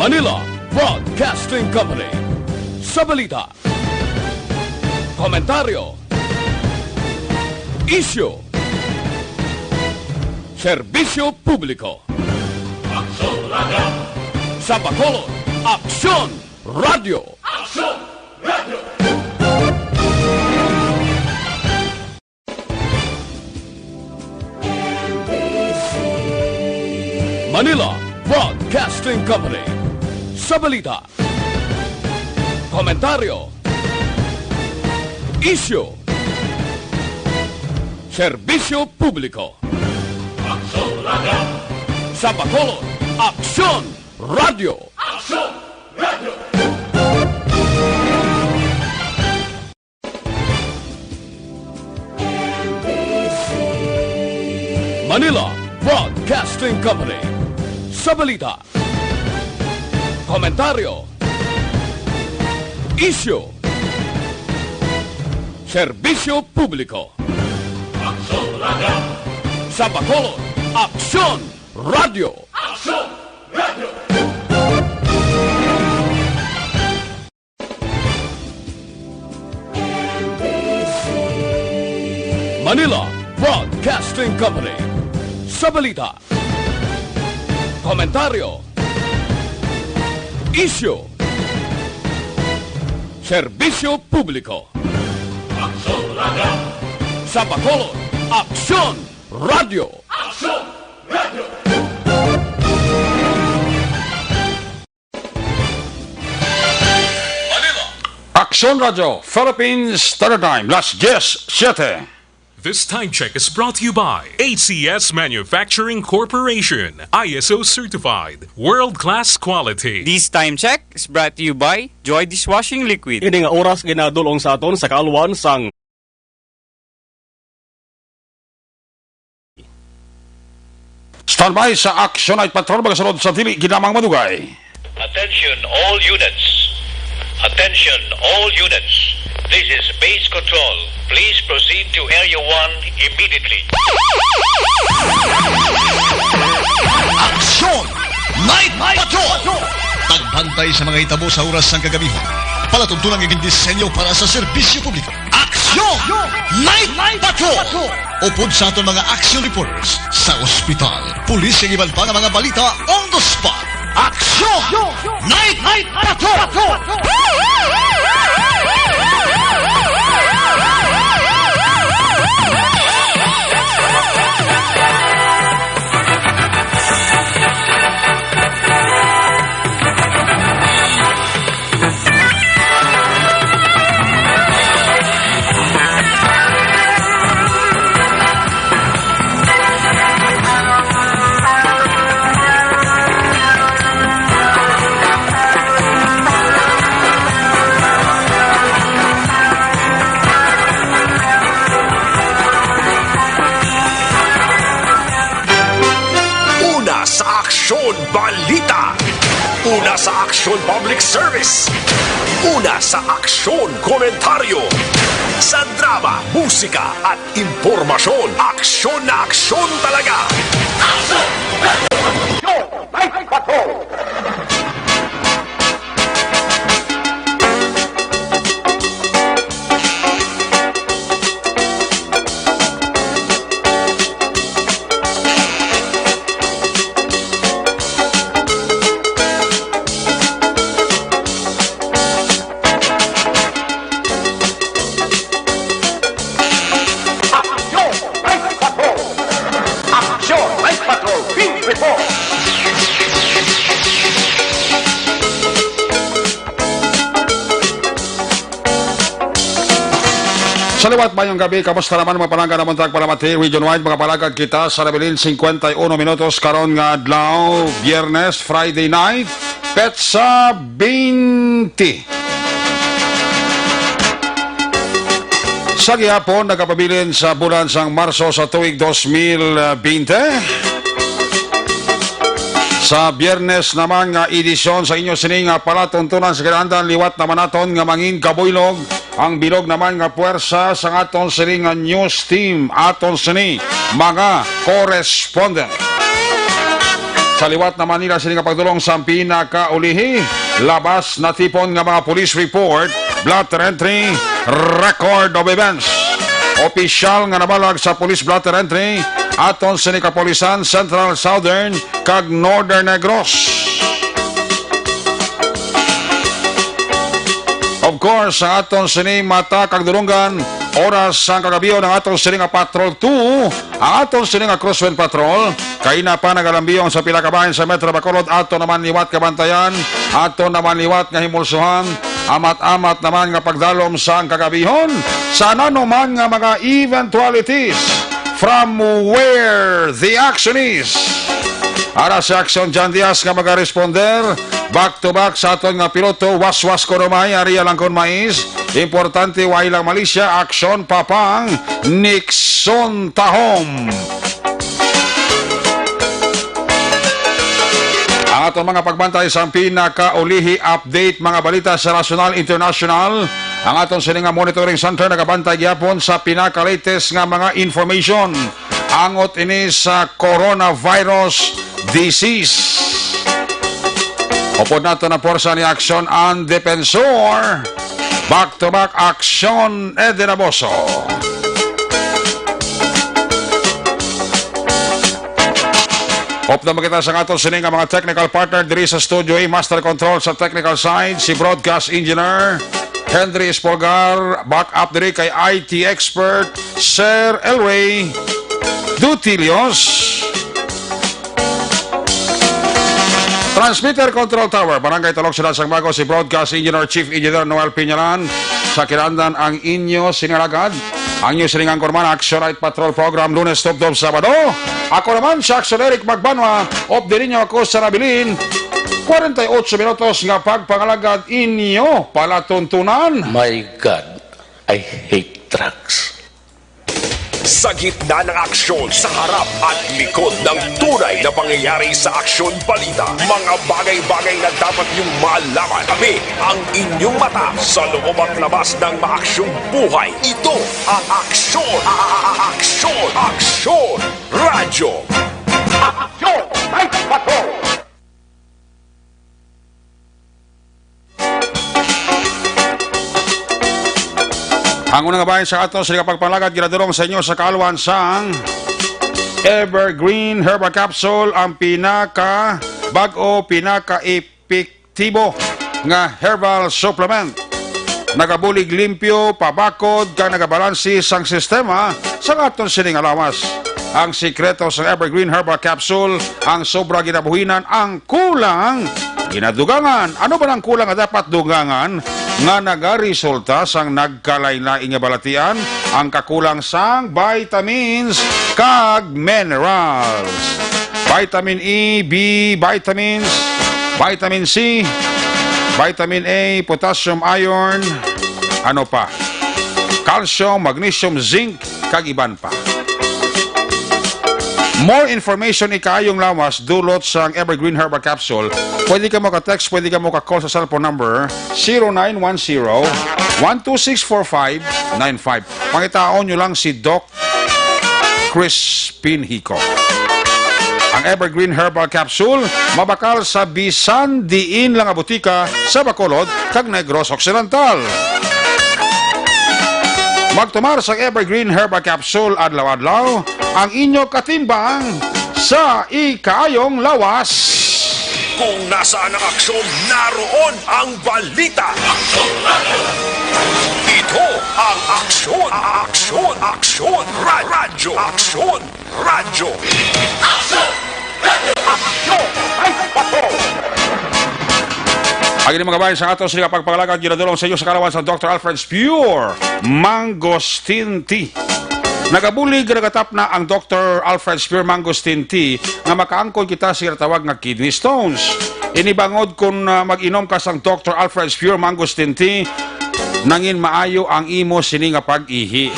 Manila Broadcasting Company. Sa balita, komentaryo, isyu, serbisyo publiko. Aksyon Radio! Sa Bacolod, Aksyon Radio! Aksyon Radio! Manila Broadcasting Company. Sa balita, komentaryo, isyu, serbisyo publiko. Aksyon Radio! Sa Bacolod, Aksyon Radio! Aksyon Radio! Manila Broadcasting Company. Sa balita, komentaryo, isyu, serbisyo publiko. Aksyon Radio! Sa Bacolod, Aksyon Radio! Aksyon Radio! Manila Broadcasting Company. Sa balita, komentaryo, isyu, serbisyo publiko. Aksyon Radio! Sa Bacolod, Aksyon Radio! Aksyon Radio! Manila! Aksyon Radio, Philippines Standard Time, Las 10:07. This time check is brought to you by ACS Manufacturing Corporation, ISO certified, world-class quality. This time check is brought to you by Joy Dishwashing Liquid. Ini nga oras ginadulong sa aton sa kaalwan sang Standby sa Aksyon Night Patrol, magasunod sa dili ginamang madugay. Attention all units. Attention all units. This is base control. Please proceed to Area 1 immediately. Aksyon! Night Patrol! Tagbantay sa mga hitabo sa oras ng kagabihan. Palatuntunan ng disenyo para sa serbisyo publiko. Aksyon! Night Patrol! Upod sa aton mga action reporters sa ospital, pulis ang iban pa ng mga balita on the spot. Aksyon! Night Patrol! Balita. Una sa Aksyon Public Service. Una sa Aksyon Komentaryo. Sa drama, musika at impormasyon. Aksyon na aksyon talaga. Aksyon Radio! Aksyon! Night Patrol! Sa liwat bayong gabi, kamusta naman mga palangga na muntag para mati, region-wide mga palangga kita sa Rabilin 51 minutos karon nga adlaw, Biyernes, Friday night, Petsa 20. Sa gihapon, nagapabilin sa bulan sang Marso sa tuig 2020. Sa Biyernes naman nga edisyon sa inyo sining nga palatuntunan sa kinaandan liwat naman naton nga mangin kabuylog ang bilog naman nga puwersa sa aton sining nga news team aton sini mga correspondent. Sa liwat na Manila, sini nga pagdulong sa pinakaulihi. Labas na tipon nga mga police report, blotter entry, record of events. Opisyal nga nabalag sa police blotter entry aton sini kapolisan Central, Southern kag Northern Negros. Of course, sa aton sini mata kag dulungan, oras sang kagabiyo ng aton sini nga Patrol 2, ang aton sini nga Crosswind Patrol, kay na pa nagalambiyong sa pila ka bahin sa Metro Bacolod, aton naman liwat kabantayan, aton naman liwat nga himulsuhan, amat-amat naman nga pagdalom sang kagabihon, sa nanuman nga mga eventualities from where the action is. Ara si Action John Diaz nga mag-responder back to back sa aton nga piloto, was-was ko rumay, ariya lang kon mais, importante wa ilang Malaysia, Action Papang Nixon Tahom. Ang aton mga pagbantay sa pinakaulihi update mga balita sa national, international, ang aton sini nga monitoring center nagabantay gyapon sa pinaka-latest nga mga information angot ini sa coronavirus disease. Upod nato na porsa ni Action ang Defensor. Back to back Action Edinaboso. Op na makita sa ato sining mga technical partner diri sa Studio A, Master Control sa technical side, si Broadcast Engineer Henry Espolgar, back up diri kay IT expert Sir Elway Dutilios. Transmitter Control Tower, Barangay Talok Sila Sangbago, si Broadcast Engineer Chief Engineer Noel Piñalan. Sa kinandan ang inyo sinalagad, ang inyo siningang kurman, Action Night Patrol Program, Lunes, Tubdob, Sabado. Ako naman, si Action Eric Magbanwa, update ninyo ako sa Nabilin. 48 minutos nga pagpangalagad inyo palatuntunan. My God, I hate trucks. Sa gitna ng aksyon, sa harap at likod ng tunay na pangyayari sa aksyon balita, mga bagay-bagay na dapat niyong malaman. Kami ang inyong mata sa loob at labas ng maaksyong buhay. Ito ang Aksyon! Aksyon! Aksyon! Radyo! Action! Night Patrol! Ang unang bayan sa ato sa pagpalagad ginadurong sa inyo sa kaalawan sang Evergreen Herbal Capsule, ang pinaka bago, pinaka epektibo nga herbal supplement. Nagabulig limpyo, pabakod, kang nagabalansi sang sistema sa aton sining alawas. Ang sikreto sa Evergreen Herbal Capsule, ang sobra ginabuhinan, ang kulang ginadugangan. Ano ba ang kulang nga dapat dugangan nga nagaresulta sang nagkalain-laing nga balatian? Ang kakulang sang vitamins kag minerals. Vitamin E, B, vitamins, vitamin C, vitamin A, potassium, iron, ano pa? Calcium, magnesium, zinc, kag iban pa. More information ikayong lawas dulot sa Evergreen Herbal Capsule. Pwede ka mo ka-text, pwede ka mo ka-call sa cellphone number 0910-126-4595. Pangitaon nyo lang si Doc Crispin Hico. Ang Evergreen Herbal Capsule mabakal sa bisan diin lang a butika sa Bacolod kag Negros Occidental. Magtumar sa Evergreen Herbal Capsule adlaw-adlaw ang inyo katimbang sa ikayong lawas. Kung nasaan ang aksyon, naroon ang balita. Ito ang Aksyon! Aksyon! Aksyon! Radyo! Aksyon! Radyo! Action! Night Patrol! Ang inyong mga bayan sa ato sa pagpagalagan, ginadulong sa inyo sa kalawan sa Dr. Alfred's Pure Mangosteen Tea. Nagabulig, nagatap na ang Dr. Alfred's Pure Mangosteen Tea na makaangkon kita sa tawag nga kidney stones. Inibangod kung mag-inom ka sang Dr. Alfred's Pure Mangosteen Tea, nangin maayo ang imo sini nga pag-ihi.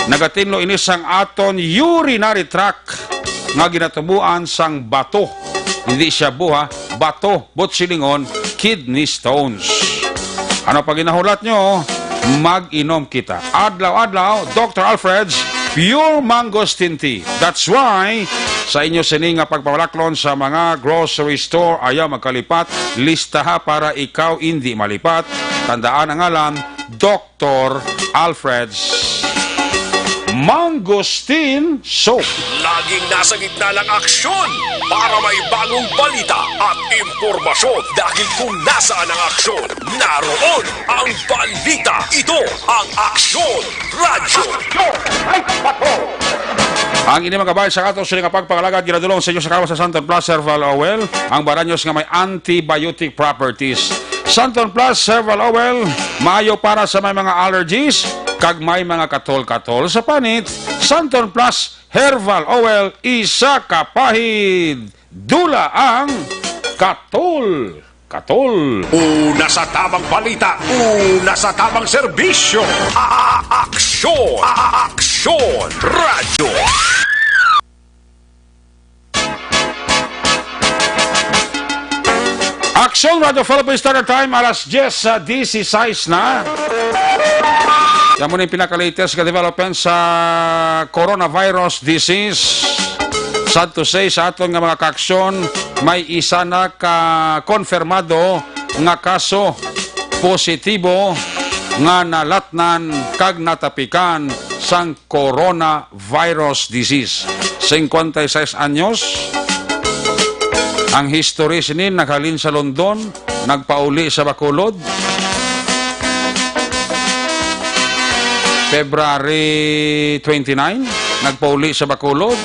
Nagatinlo ini sang aton urinary tract nga ginatubuan sang bato. Hindi siya buha, bato, botsilingon, kidney stones. Ano pag inahulat nyo, mag-inom kita. Adlaw-adlaw, Dr. Alfred's pure mangosteen tea. That's why sa inyo sining nga pagpawalaklon sa mga grocery store ayaw magkalipat, listaha para ikaw hindi malipat. Tandaan ang ngalan, Dr. Alfred's Mangosteen Soap. Laging nasa gitna ng aksyon para may bagong balita at impormasyon. Dahil kung nasaan ang aksyon, naroon ang balita. Ito ang Aksyon Radio. Ang ini mga kabayan sa ato sila nga pagpangalagad ginadulong sa inyo sa kawas sa Santon Plus Herbal Oil, ang baranyos nga may antibiotic properties. Santon Plus Herbal Oil, maayo para sa may mga allergies, kag may mga katol-katol sa panit. Santon Plus Herbal Oil, isa kapahid, dula ang katol. Una sa tamang balita, una sa tamang serbisyo. Aksyon Radio. Aksyon Radio Philippines Standard Time, alas 10:16 na. Yan muna yung pinaka-latest ka development sa coronavirus disease. Sad to say, sa aton nga mga kaaksyon, may isa na ka-konfirmado nga kaso positibo nga nalatnan kag natapikan sang coronavirus disease. 56 anyos. Ang history sinin naghalin sa London, nagpauli sa Bacolod. February 29, nagpauli sa Bacolod.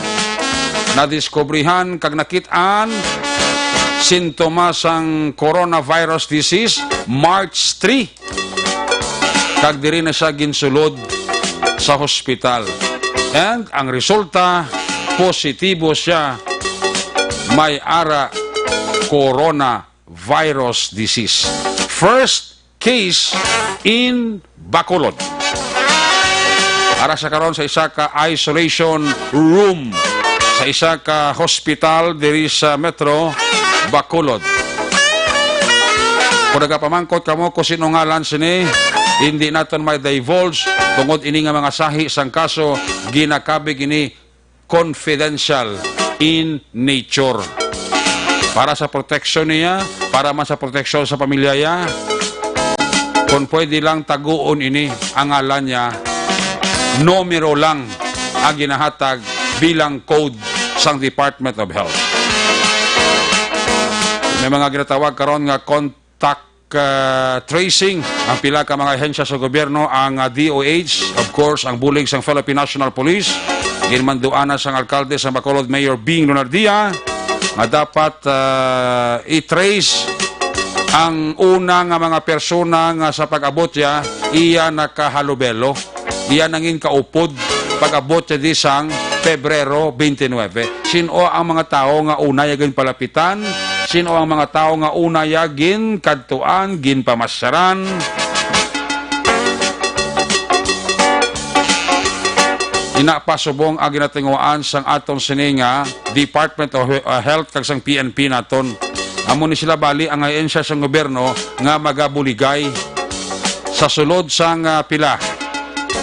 Nadiskubrihan kag nakitaan sintomas ang coronavirus disease March 3. Kag diri na siya ginsulod sa hospital. And ang resulta, positibo siya may ara coronavirus disease. First case in Bacolod. Ara sa karon sa isa ka isolation room sa isa ka hospital diri sa Metro Bacolod. Kung nagapamangkot kamo kung sino ngalan sini, hindi naton may divulge tungod ini nga mga sahi sang kaso, ginakabig ini confidential in nature. Para sa protection niya, para man sa protection sa pamilya niya, kung pwede lang taguon ini ang ngalan niya, numero lang ang ginahatag bilang code sang Department of Health. May mga ginatawag karon nga contact tracing ang pila ka mga ahensya sa gobyerno, ang DOH, of course, ang bulig sang Philippine National Police, ginmanduana sang alkalde sa Bacolod Mayor Bing Lunardia, nga dapat i-trace ang una nga mga persona nga sa pag-abot niya, iya nakahalubelo, iya nangin kaupod pag-abot niya di sang Pebrero 29. Sino ang mga tao nga una yagin palapitan? Sino ang mga tao nga una yagin kadtuan, gin pamasyaran? Inapasubong ang ginatinguan sang aton sininga Department of Health kag sang PNP naton. Amo ni sila bali ang ahensya sang gobyerno nga magabuligay sa sulod sang pila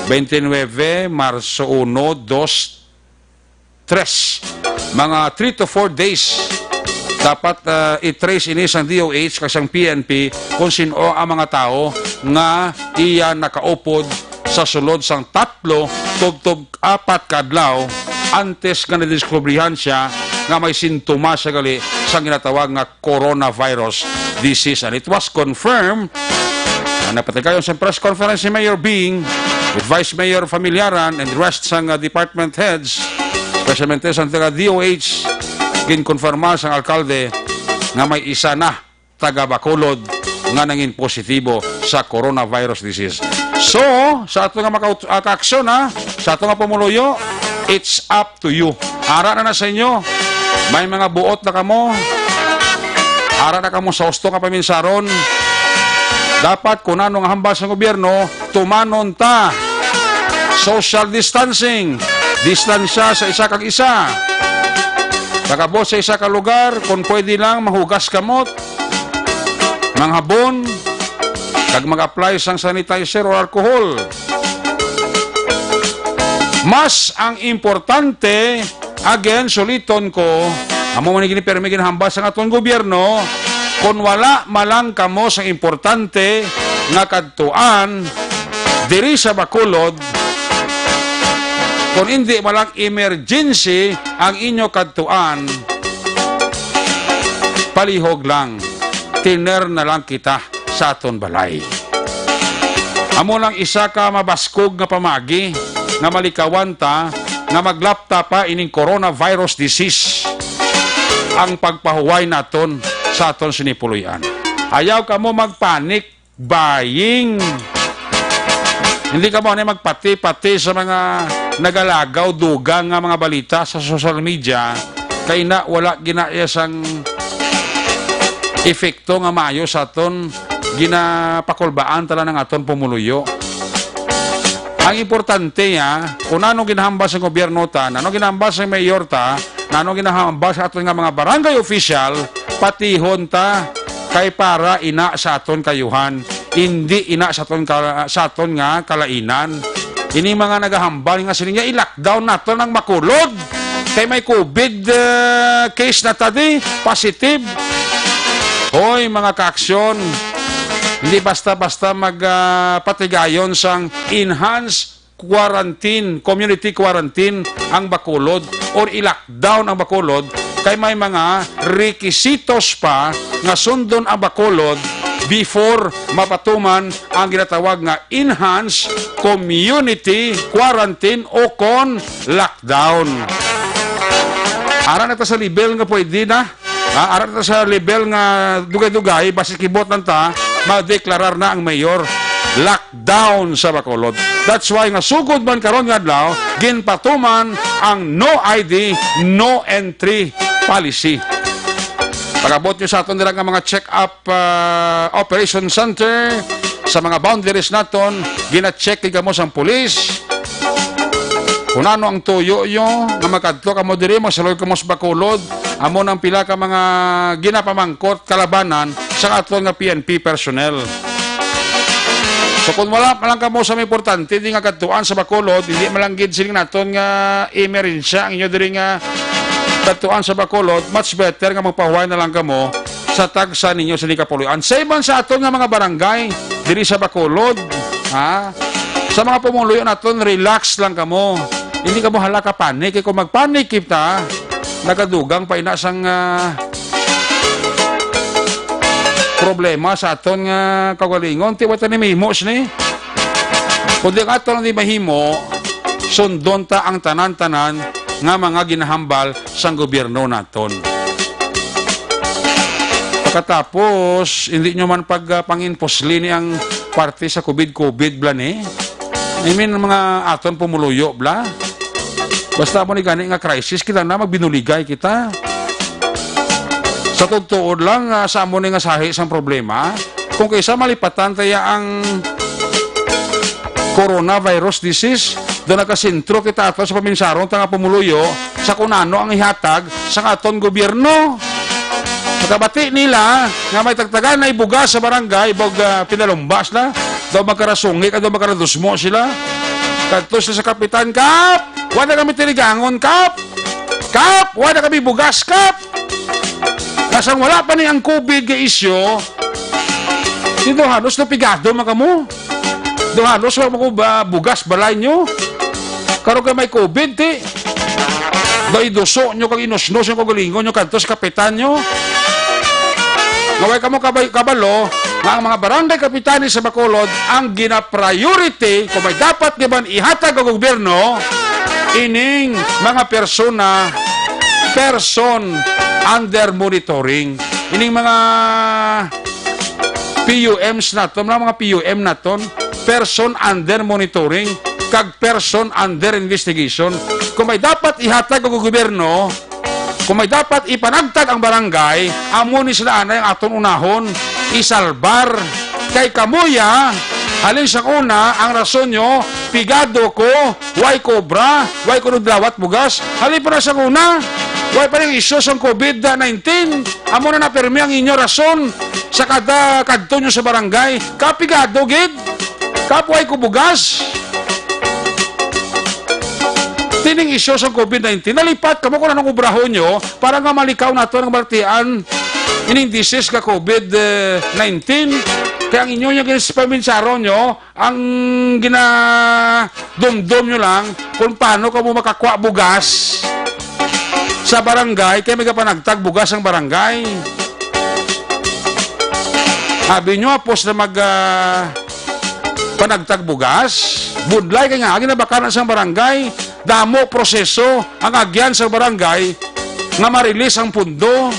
29 Marso 1, 2, 3. Mga 3 to 4 days dapat i-trace ini sang DOH kag sang PNP kung sino ang mga tao nga iya nakaupod sa sulod sang 3 tubtob 4 kadlaw antes nga nadiskubrihan siya nga may sintomas siya gali sa ginatawag nga coronavirus disease. And it was confirmed napatikayon sa press conference si Mayor Bing with Vice Mayor Familiaran and the rest sang department heads, especially sa DOH, ginkonfirma sang alkalde nga may isa na taga Bacolod nga nangin positibo sa coronavirus disease. So, sa ato nga makaaksyon sa ato nga pumuluyo, it's up to you. Ara na sa inyo. May mga buot na kamo. Ara na kamo sa husto nga paminsaron. Dapat kung anong hambal sa gobyerno, tumanon ta. Social distancing. Distansya sa isa kag isa. Pagabot sa isa ka lugar, kung pwede lang mahugas kamot, manghabon, kag mag-apply sang sanitizer o alcohol. Mas ang importante, again, suliton ko, amo man ginipermi ginahambal sa aton gobyerno, kung wala malang kamo sa importante nga kadtuan diri sa Bacolod, kung hindi malang emergency ang inyo kadtuan, palihog lang, tiner na lang kita sa aton balay. Amo lang isa ka mabaskog nga pamagi, nga malikawan ta, nga maglapta pa ining coronavirus disease ang pagpahuway naton sa aton sinipuluyan. Ayaw ka mo magpanik buying. Hindi ka mo magpati-pati sa mga nagalagaw, dugang nga mga balita sa social media, kay na wala ginayasang epekto nga maayo sa aton ginapakulbaan tala ng aton pumuluyo. Ang importante kung ano ginahambas sa gobyerno ta, ano ginahambas sa mayor ta, ano ginahambas sa aton nga mga barangay official, patihon ta kay para ina sa aton kayuhan, hindi ina sa aton nga kalainan. Ini mga nagahambal nga sila i-lockdown nato ng Bacolod kay may COVID case na tadi, positive. Hoy mga kaaksyon, hindi basta-basta magpatigayon sang enhanced quarantine, community quarantine ang Bacolod or i-lockdown ang Bacolod kay may mga rekisitos pa nga sundon ang Bacolod before mapatuman ang ginatawag nga enhanced community quarantine o kon lockdown. Ara na ta sa level nga pwede na. Ara na ta sa level nga dugay-dugay basi kibot nanta ma-deklarar na ang mayor lockdown sa Bacolod. That's why nga sugod man karon nga adlaw ginpatuman ang no ID, no entry policy. Pagabot nyo sa aton nila nga mga check-up operation center sa mga boundaries naton, gina-check kamo sang pulis. Kung ano ang tuyo nyo, nga makadto kamo diri, masalog kamo sa Bacolod, amo nang pila ka mga ginapamangkot kalabanan sa aton nga PNP personnel. So kung wala malang kamo sa may importante, di nga kadtuan sa Bacolod, hindi malanggid siling naton nga emergency ang inyo diri nga kadtuan sa Bacolod, much better nga magpahuway na lang kamo sa tagsa ninyo sa Nikapuluan. Sa iban sa aton nga mga barangay diri sa Bacolod, sa mga pumuluyo naton, relax lang kamo. Hindi kamo halaka panik. Kung magpanik kita, nagadugang pa ina sang problema sa aton nga kagalingon. Tiwata ni mahimos ni. Kung di aton di mahimo, sundon ta ang tanan-tanan nga mga ginahambal sang gobyerno naton. Pagkatapos, hindi nyo man pagpanginposli ni ang parte sa COVID bla ni. I mean, mga aton pumuluyo bla. Basta mo ni gani nga crisis, kita na magbinuligay kita. Sa tugtuod lang, sa amo ni nga sahi sang problema, kung kaysa malipatan tayo ang coronavirus disease, doon nakasintro kita ato sa paminsarong tanga pumuluyo sa kunano ang ihatag sa aton gobyerno. Magkabati nila nga may tagtagan na ibuga sa barangay, pinalumbas na, daw magkarasungi, daw magkaradusmo sila. Kadto sila sa kapitan, Kap! Wala kami tinigangon, Kap! Kap! Wala kami bugas, Kap! Kasang wala pa ni ang COVID ka isyo, dito halos na pigado makamu. Dito halos wala bugas balay nyo. Karon kay may COVID, ti. Dahil duso nyo kag inusnos yung kagalingon nyo kadto sa kapitan nyo. Ngaway kamo kabalo nga ang mga barangay kapitani sa Bacolod ang gina-priority kung may dapat giban ihatag ang gobyerno ining mga person under monitoring. Ining mga PUMs naton, mga PUM naton, person under monitoring kag person under investigation. Kung may dapat ihatag ang gobyerno, kung may dapat ipanagtag ang barangay, amo ni sila anay ang aton unahon isalbar kay kamuya. Halin sa una, ang rason nyo, pigado ko, way cobra, way kunudlawat bugas. Halin pa na sa una, way pa rin isos ang COVID-19. Amo na napermi ang inyo rason sa kadto nyo sa barangay. Kapigado, gid. Kapway ko bugas. isyo sa COVID-19, nalipat kamo kung anong obrahon nyo para nga malikaw na ito ng baltian ining disease ka COVID-19. Kaya ang inyo yung ginaspaminsaron nyo, ang ginadumdum nyo lang kung paano ka mo makakwa bugas sa barangay, kaya may kapanagtag bugas ang barangay. Sabi nyo, apos na panagtag bugas, budlay kaya nga, ginabakaran sa barangay, damo proseso, ang agyan sa barangay, nga marilis ang pundo.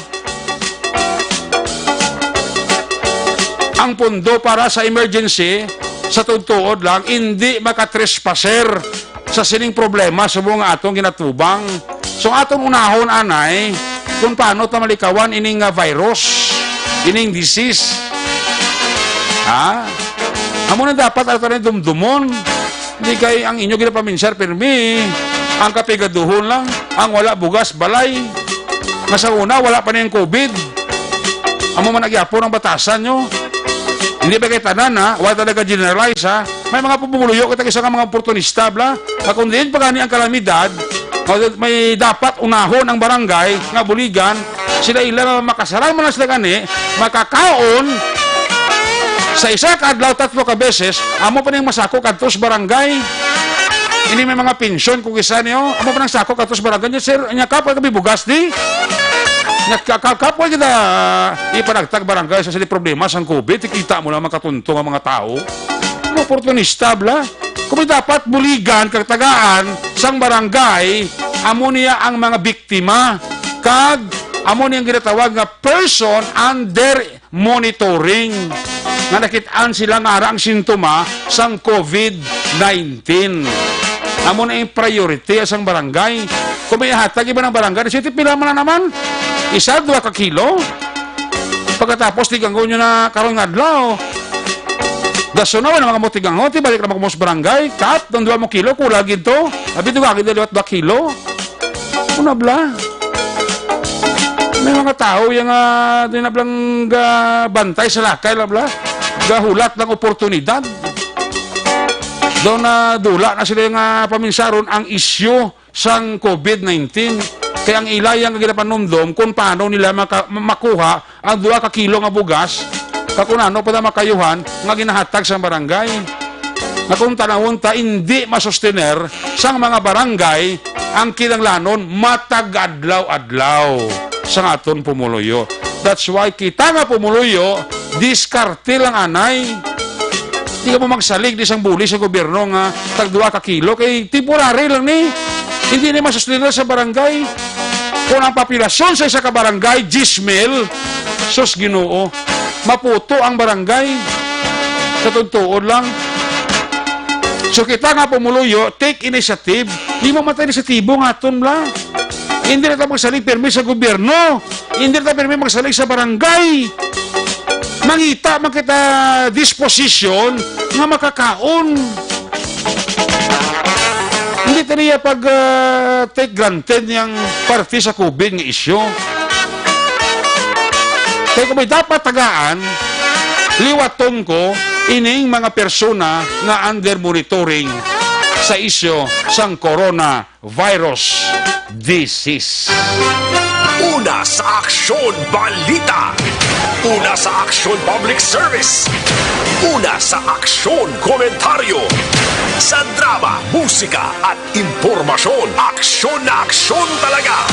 Ang pundo para sa emergency, sa tutuod lang, hindi makatrespasser sa sining problema sa mga atong ginatubang. So atong unahon anay, kung paano tamalikawan ining virus, ining disease. Ha? Amo na dapat ato rin dumdumon. Hindi kay ang inyo ginapaminsar, permi, ang kapigaduhon lang, ang wala bugas, balay. Nga sa una, wala pa na yung COVID. Amo man nagyapo ng batasan nyo. Hindi ba kayo tanan, ha? Wala talaga generalize, ha? May mga pumuluyo, kita isa nga mga oportunista, bla. Kung din pa gani ang kalamidad, may dapat unahon ang barangay, nga buligan, sila ilang makasaray man na sila gani, makakaon, sa isa kadlaw 3 ka beses, amo pa niyang masako kadtos barangay. Ini may mga pensyon kung isa niyo, amo pa nang sako kadtos barangay niya, sir, nya kapwa kami bugas di. Kapwa kita ipanagtag barangay sa sila problema sa COVID, ikita mo lang makatuntong ang mga tao. Ano oportunista, bla? Kung dapat buligan, kagtagaan, sang barangay, amo niya ang mga biktima, kag amo niyang ginatawag nga person under monitoring. Nga nakitaan sila nga ara ang sintoma sang COVID-19. Amo na yung priority sang barangay. Kung may hatag iba ng barangay, sige, pila man na naman. 1-2 ka kilo. Pagkatapos, tiganggo nyo na karong adlaw. Daso na, wala mga mo tiganggo, balik na mga barangay. Kat, ng 2 mo kilo, kulang ito. Sabi, ito kagin na 2 kilo. Una bla. May mga tao yung dinablang bantay sa lakay, bla. Gahulat ng oportunidad. Doon na dula na sila yung paminsaron ang isyu sang COVID-19. Kaya ang ilayang ginapanumdom kung paano nila makuha ang 2 ka kilo nga bugas, kakunano pa na makayuhan nga ginahatag sa barangay. Na kung tanawon ta, hindi masustener sang mga barangay ang kinanglanon matagadlaw-adlaw sa aton pumuluyo. That's why kita nga pumuluyo, diskarte lang anay. Hindi ka mo magsalig di sang buli sa gobyerno nga tag 2 ka kilo, kay temporary lang ni. Hindi na masustener sa barangay. Kung ang populasyon sa isa ka barangay, 10,000, sus Ginoo, maputo ang barangay. Sa tutuod lang. So kita nga pumuluyo, take initiative. Di mo matay initiatibo nga aton lang. Hindi na tayo magsalig permi sa gobyerno. Hindi na tayo permi magsalig sa barangay. Mangita, makita disposition nga makakaon. Hindi taniya pag take granted niyang parte sa COVID nga isyo. Kaya kung may dapat tagaan, liwaton ko ining mga persona nga under monitoring sa isyo sang coronavirus disease. Una sa aksyon balita. Una sa aksyon public service. Una sa aksyon komentaryo. Sa drama, musika at impormasyon. Aksyon na aksyon talaga.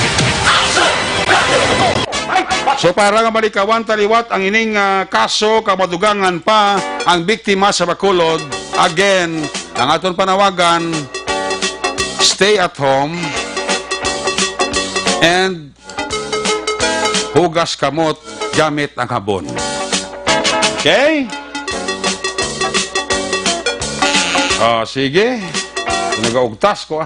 So para nga malikawan taliwat ang ining kaso, kamadugangan pa ang biktima sa Bacolod. Again, ang aton panawagan, stay at home and hugas kamot gamit ang habon. Okay? Sige. Nag-augtas ko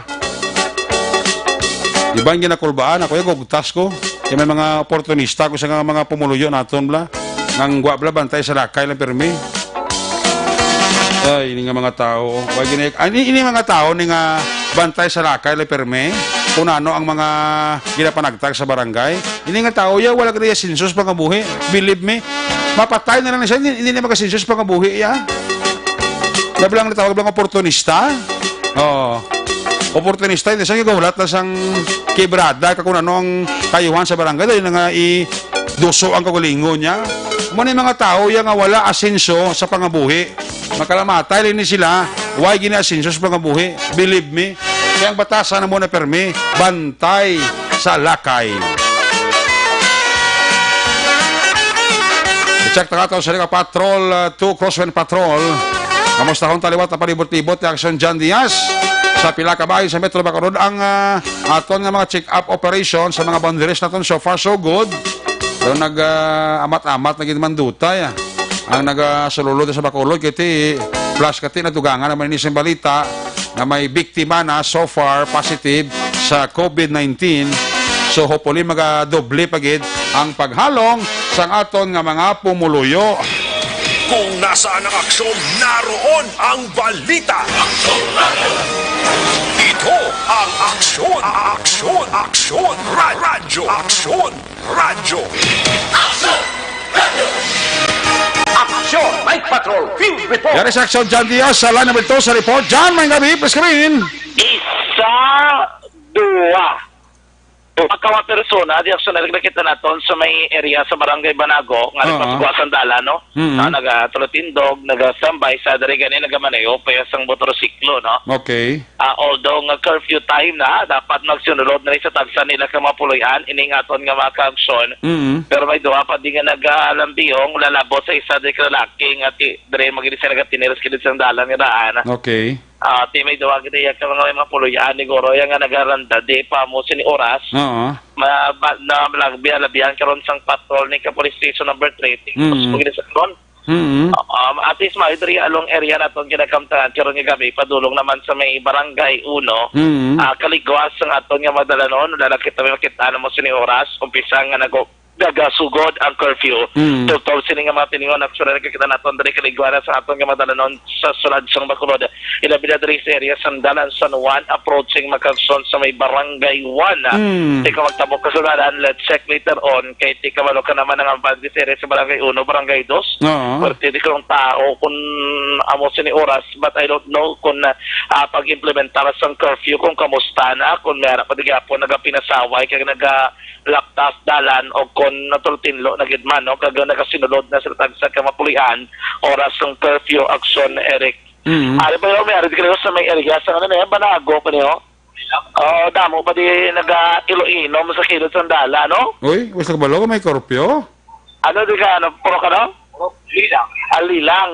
Diba yung ginakulbaan? Ako yung augtas ko. May mga oportunista ko sa mga pumuluyo naton bla. Nang guwabla bantay sa lakay lang permi. Ay, ini nga mga tao. Ini mga tao ni nga bantay sa lakay lang permi. Kung ano ang mga ginapanagtag sa barangay. Ini nga tao ya, wala ka na sinsus pangabuhi. Believe me. Mapatay na lang na siya. Hindi na makasinsus pangabuhi ya. Lablang natawag lang oportunista. oportunista, hindi sa gawlat na sang kibrada, kakuna ang kayuhan sa barangay, dahil na nga duso ang kagulingon niya. Muna yung mga tao, yung nga wala asenso sa pangabuhi. Makalamatay rin sila, why gina-asenso sa pangabuhi? Believe me. Kaya ang batasan na muna permi, bantay sa lakay. I-check na ka sa Patrol 2 Crosswind Patrol. Kamusta kong taliwat na palibot-libot ni Action John Diaz sa pila ka bahay sa Metro Bacolod ang aton nga mga check-up operation sa mga boundaries naton so far so good. So nag-amat-amat naging mandutay. Ang nagasululod sa Bacolod kiti plus kati natugangan naman ni balita na may biktima na so far positive sa COVID-19. So hopefully magadoble pagid ang paghalong sang aton nga mga pumuluyo. Kung nasaan ang aksyon, naroon ang balita. Ito ang aksyon, aksyon, aksyon, radyo, aksyon, radyo. Action! Night Patrol! Field Report! Yan is Action John Diaz sa line number 2 sa report. John, may gabi, please come in. Isa, dua. Pagkawa persona, di ako nakikita naton sa may area sa Barangay Banago, nga nagpasugwasan dala, no? Na nagatulotindog, nagasambay sa dari ganin nagamaneyo, paya sang motorsiklo, no? Okay. Although nga curfew time na, dapat magsunod na rin sa tagsa nila ka mapuloyan, iningaton nga mga kaaksyon. Pero may duha pa di nga nagalambiyong, lalabot sa isa di ka lalaki, nga dari mag-inisa nagatiniras kilid sa dalan nga daan. Okay. Ti may duwa kita yak mga puloyan ni Goro yang nga nagaranda di pa mo sini oras. Labihan karon sang patrol ni ka police station number 3. Tapos sa karon. At least maidri along area naton ginakamtan karon nga gabi padulong naman sa may barangay 1. Kaligwas sang aton nga madalanon lalaki ta makita na mo sini oras umpisa nga nagasugod ang curfew. Totoo sini nga mga tiningon aksyon na nakikita naton dali kaligwana sa aton nga madalanon sa sulad sang Bacolod. Ilabi na diri sa area sandalan San Juan approaching Macarson sa may barangay 1. Tika magtabok kasularan, let's check later on kay tika malo ka naman ang ambandi sa area sa barangay 1, barangay 2. Pero di ko tao kung amo sini oras but I don't know kung pag-implementar sang curfew kung kamusta na kung meron pa di po nagapinasaway kaya laktas dalan o kon natultinlo na gidman no kaga nagasinulod na sa tagsa ka mapulian oras ng curfew action Eric. Ari ba yung may ari dito sa may area sa ano na Banago pa niyo? Damo pa di naga-Iloilo sa kilid sa dala no? Uy, gusto ka balo may curfew? Ano di ka ano puro ka no? Lilang. Alilang.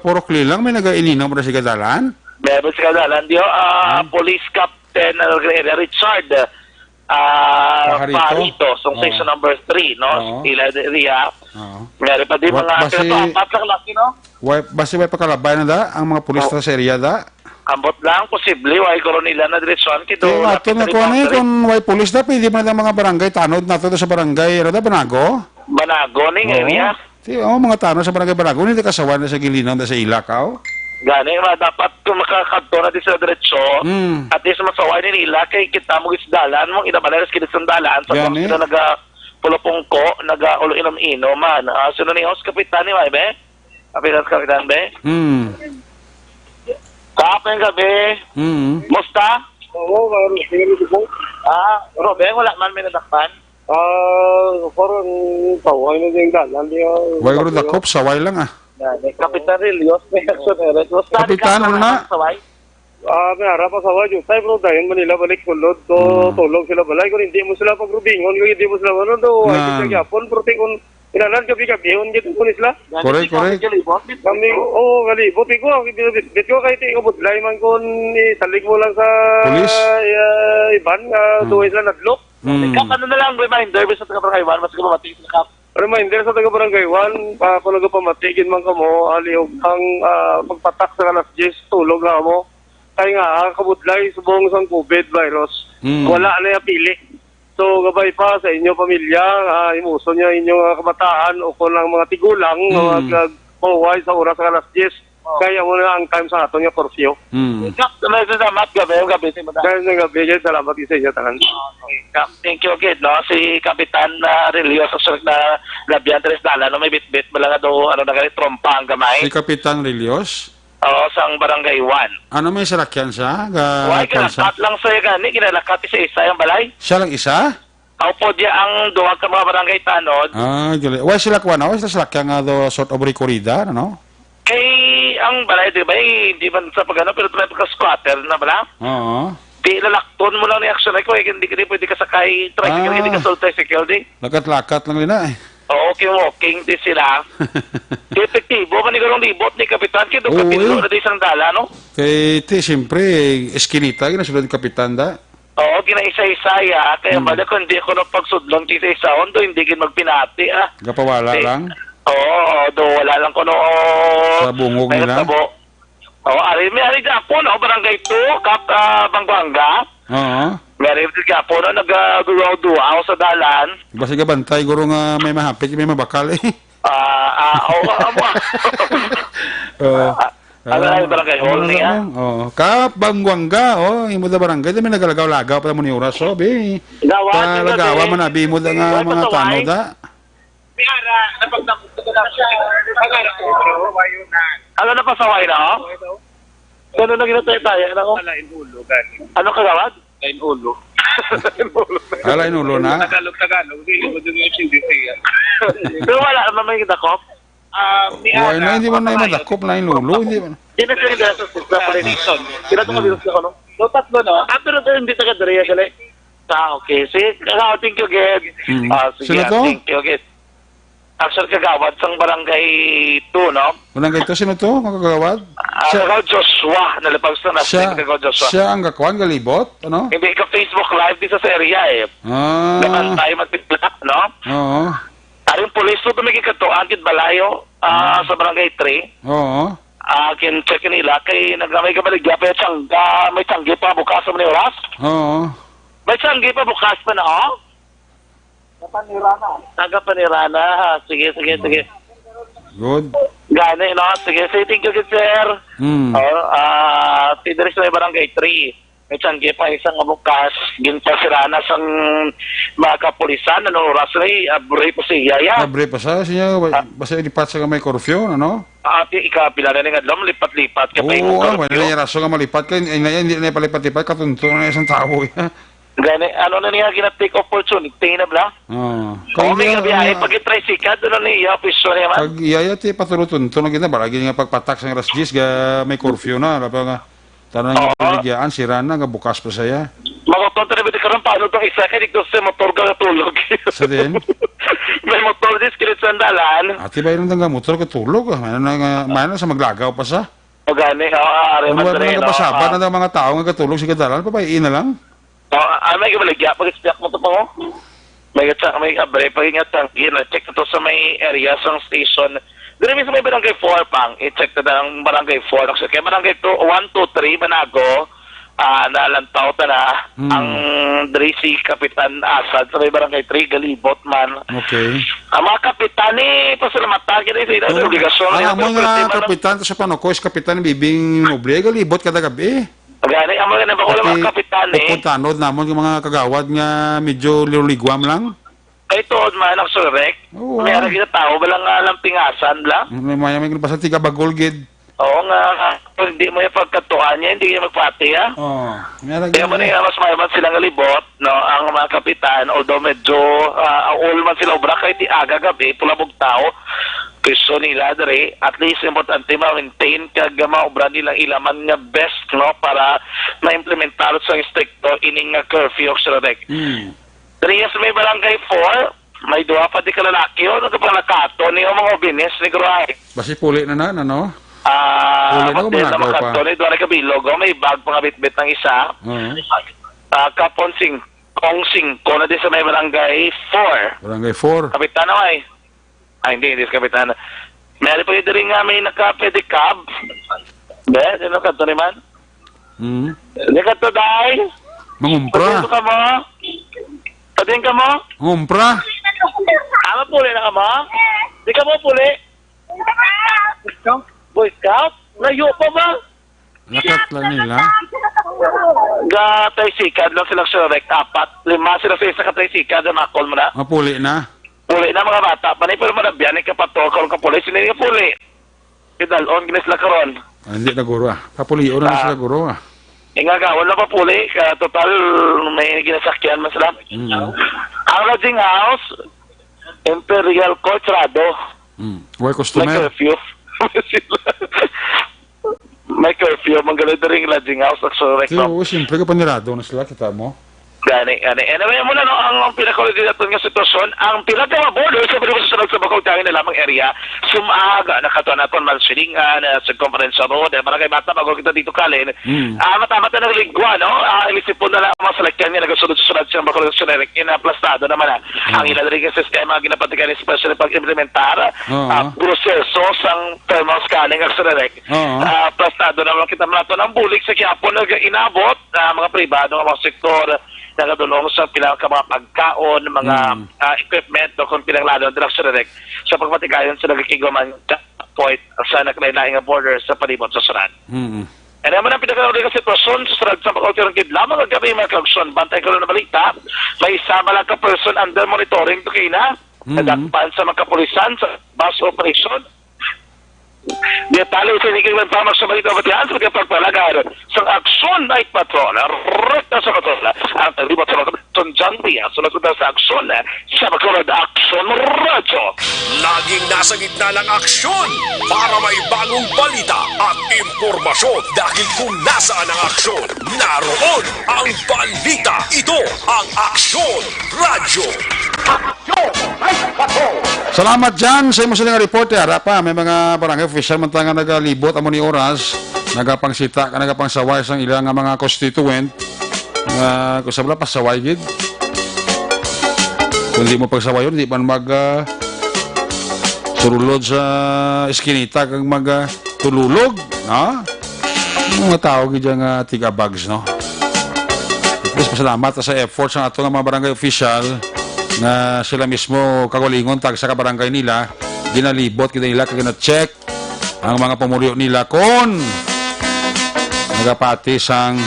Puro klilang may naga-Iloilo mo na si Kadalan? Meron si Kadalan diyo Police Captain Richard Parito, so station number 3, no? Ila area. Meron pa di mga apat lang laki, no? Basi may pakalabay na da ang mga pulis sa area da? Ambot lang, posible. Why koron nila na diretsuan kito. Ito na kung may pulis da, pwede mo na mga barangay tanod na ito sa barangay, ano da, Banago? Banago ning area. Mga tanod sa barangay Banago, hindi kasawan na sa gilinan da sa Ilakaw. Gani dapat kung makakadto na di sa diretso at least masaway ni nila kay kita mo isdalan mo inabalas kini sandalan sa mga naga pulopongko naga ulo inom man suno ni host kapitan ni be kapitan be kapeng gabi musta Robeng wala man may nadakpan Parang tawag na din dalan diyo. Why ko dakop saway lang Kapitan Relios may action Eric. Kapitan ano na? May harap sa saway tayo bro dahil Manila balik sulod to tulog sila balay kung hindi mo sila pagrubingon kung hindi mo sila ano do ay gyapon prote kung inanan gabi on gito kun sila. Correct. Kami galibot ko bit ko kay ti ubod lay man kun salig mo lang sa police iban duwa sila nadlok. Ano na lang reminder sa taga-barangay 1 mas kumamating sa kap. Reminder sa taga-barangay 1 kung nagpamatigin man kamo aliog ang pagpatak sa alas 10 tulog na mo. Kaya nga kabudlay subong sang COVID virus. Wala na yung pili. So gabay pa sa inyo pamilya, imuso niya inyong kabataan o kung lang mga tigulang magpaway sa oras sa alas 10. Kaya mo na ang time sa ato niya curfew. Salamat gabi si madam. Salamat sa inyo tanan. Thank you again, no? Si Kapitan Relios na Labian Tres Dala, no? May bit-bit, malaga daw, ano na ganit, trompa ang gamay. Si Kapitan Relios? Oo, sang barangay 1. Ano may salakyan siya? Why, kinalakat lang sa'yo gani, kinalakat isa-isa yung balay. Siya lang isa? Opo, diya ang duwag ka mga barangay tanod. Ah, gali. Why sila kuha na? Why sila salakyan nga do sort of recorrida, ano? Eh, ang balay, di ba, hindi man sa pagano, pero tuloy pagka-squatter na bala. Oo. Di lalakton mo lang ni action ko, hindi ka pwede ka sakay tricycle, Ah. hindi ka sul tricycle, di. Lakat-lakat lang nila eh. Oo, walking di sila. Di epektibo, manigurong libot ni Kapitan, kaya doon Oo, kapilo eh. na di isang dala, no? Kay ti, siyempre, eskinita, ginasulad ng kapitan da. Oo, ginaisa-isaya, kaya bala kung hindi ko na pagsudlong isa-isaon, do hindi kin magpinati, ah. Gapawala Di- lang. Oo, do wala lang ko no. Sa bungog may nila? tabo. Oo, may ari po, no, barangay 2, Bangwanga. Oo. May ari po, no, nag-duwaw-duwaw sa dalan. Basta ka bantay, guro nga may mahapit, may mabakal eh. Oo, Oo. ano na yung barangay hall niya? Oh, kap Bangwanga, oh, imo da barangay, may nagalagaw-lagaw pa mo ni oras, so be. Gawa, Lagawa man abi mo da nga Why mga pasaway? tano da. Ano na pasaway na, oh? Ganun na ginatay tayo, ano ko? Ano kagawad? Ala inulo na. Pero wala naman may dakop. Why na hindi man na madakop na inulo, hindi man. Hindi na sila dito sa Palinison. Sila ito mabilos ako, no? No, tatlo, no? Pero hindi taga-dariya sila. Okay. Sige, thank you, Ged. Sige, Sino to? thank you, Ged. Actually, kagawad sang barangay 2, no? Walang ganito, sino to? Makagawad? Kagawad Joshua. Nalipag sa nasin, kagawad Joshua. Siya ang gakwan, galibot, ano? Hindi ka Facebook Live dito sa area, eh. Naman Ah, tayo magpipila, no? oo, Aring pulis to tumigil ka to, Angkit Balayo, sa barangay 3. oo. Kin check nila kay nagamay ka baligya pa yung may tiyanggi pa bukas mo ni oras. Oo. May tiyanggi pa bukas pa na, oh? Taga-Panirana, ha? Sige. Good. Gani, no? Sige, thank you, good sir. Hmm. Tidris na yung barangay 3. May tiyanggi pa isang bukas. Ginpasirana sang mga kapulisan, ano, oras rin, abray po siya, ya. Abre pa sa siya, basta ilipat sa may curfew, ano? Ati, ikapila na nga alam, lipat-lipat ka pa Oo, yung wala na yung raso nga malipat ka. Ngayon, hindi na palipat-lipat, katunto na isang tao. Gani, ano na niya ginatake opportunity na bla? Oo. Kung may biyahe, pag i-tricycle, doon na niya, piso niya man. Pag iyaya, ti patulutun, na kita, balagi nga pagpatak sa ras 10, ga may curfew na, lapa nga, tanang nga piligyaan, sira na, nga bukas pa saya. Makotonto na ba karon paano itong isa, kaya dito sa motor ka natulog. Sa din? May motor din, skilit sa dalan. Ati ba yun nga motor katulog, mayroon sa maglagaw pa sa. O gani, ari Ano man ba rin, nga pasapan na mga tao nga katulog sa kadalan, papayin na lang. may kabaligya, pag-ispiyak mo ito pa mo. May abre, pag-ingat ang check na to sa may area, sa station. Doon namin sa may barangay 4 pang, i-check na ang barangay 4. Kaya barangay 1, 2, 3, Banago, nalantaw na ang Dracy Kapitan Asad sa may barangay 3, Galibot man. Okay. Ang mga kapitan pasalamatan kaya sila ang obligasyon. Ang mga kapitan sa Panokoy, kapitan bibing obliga, libot kada gabi. Gani, ang mga nabakulang mga kapitan Pupuntanod namon yung mga kagawad nga medyo liligwam lang. kay tuod man ang surek. Oo. May arag na tao, walang lampingasan lang. May basta tiga bagol gid. Oo nga, kung hindi mo yung pagkatuan niya, hindi niya magpati, ha? Oh, meron Kaya mo na mas mayaman silang alibot, no, ang mga kapitan, although medyo all man sila obra, kahit di aga gabi, pulabog tao, piso nila dere, at least importante ma-maintain kag maobra nilang ilaman nga best, no, para ma-implementar sa stricto ining nga curfew sa rek. Dere sa may barangay 4, may duha pa di ka lalaki, o nagpalakato niyo mga obinis ni Gruay. Basi puli na ano? Hotel na makanto ni doon kabilog, may bag pang bitbit ng isa. Kapon kong 5 na din sa may barangay 4. Barangay 4. Kapitan na ay. Hindi sa kapitan. Meron pa rin nga may naka-pedicab. Be, sino ka to ni man? Hindi ka to, day? Mangumpra. Pagdito ka mo? Pagdito ka mo? Mangumpra. Puli na ka mo? Di ka mo puli? Boy Scout? Layo pa ba? Lakat lang nila. Tricycle lang silang surek, 4, 5 sila sa isa ka tricycle, makol mo na. Mapuli na. Puli na mga bata, panay pero manabyan, ka patol, karong ka puli, sinili ka puli. Kidalon, ginis lang karon. Hindi na guro Papuliyo na sila guro Nga ka, wala pa puli. Total, may ginasakyan man sila. Ang lodging house, Imperial Colorado. Why May customer? curfew. May curfew. Manggalod na rin lodging house. So, Tiyo, siyempre kapanirado na sila, kita mo. Gani. Anyway, muna no, ang pinakalit natin nga sitwasyon, ang pinaka-border sa pinakasunod sa Bacau Tangin na lamang area, sumaga, nakatuan-atuan malsilingan, sa conference road, maragay bata, bago kita dito kalin, matamat na nagligwa, no? Ilisipon na lang mga salakyan niya, nagasunod-sunod siyang Bacau Generic, inaplastado naman ang ilan rin yung sistema, ginapatikan especially pag-implementar, proseso sang thermal scanning ang generic, plastado naman kita malato ng bulik sa Quiapo, nag-inabot, mga pribado, mga sektor, nagadulong sa pilang mga pagkaon, mga equipment, o kung pilang lalo ng direction direct sa pagmatikayon sa nagkikigaman point sa nakalain nga border sa palibot sa Suran. And naman ang pinakauli ng sitwasyon sa Suran sa pagkautirang kidla, mga gabi mga kaluksyon, bantay ko na balita, may isama lang ka person under monitoring to kayo na, nadakpan sa mga kapulisan sa bus operation. Detalye sa inikilang pamak sa balita batihan sa pagpapalagar sa Aksyon Night Patrol rekta sa Patrol ang taglibat sa mga John Diaz sunod sa Aksyon sa Bacolod Aksyon Radio. Laging nasa gitna ng aksyon para may bagong balita at impormasyon dahil kung nasaan ang aksyon, naroon ang balita. Ito ang Aksyon Radio. Salamat dyan sa imo silang reporter. Pa, may mga barangay official man nga nagalibot amo ni oras, nagapangsita ka nagapangsaway sang ilang nga mga constituent nga kung sabla pasaway gid. Kung di mo pagsaway yun, di man mag surulod sa eskinita kang mag tululog, no? Mga tao gid nga tiga bags, no? Tapos pasalamat sa efforts ng ato nga mga barangay official na sila mismo kagulingon tag sa kabarangay nila, ginalibot kita nila kag na-check ang mga pamulyo nila kon nagapati sang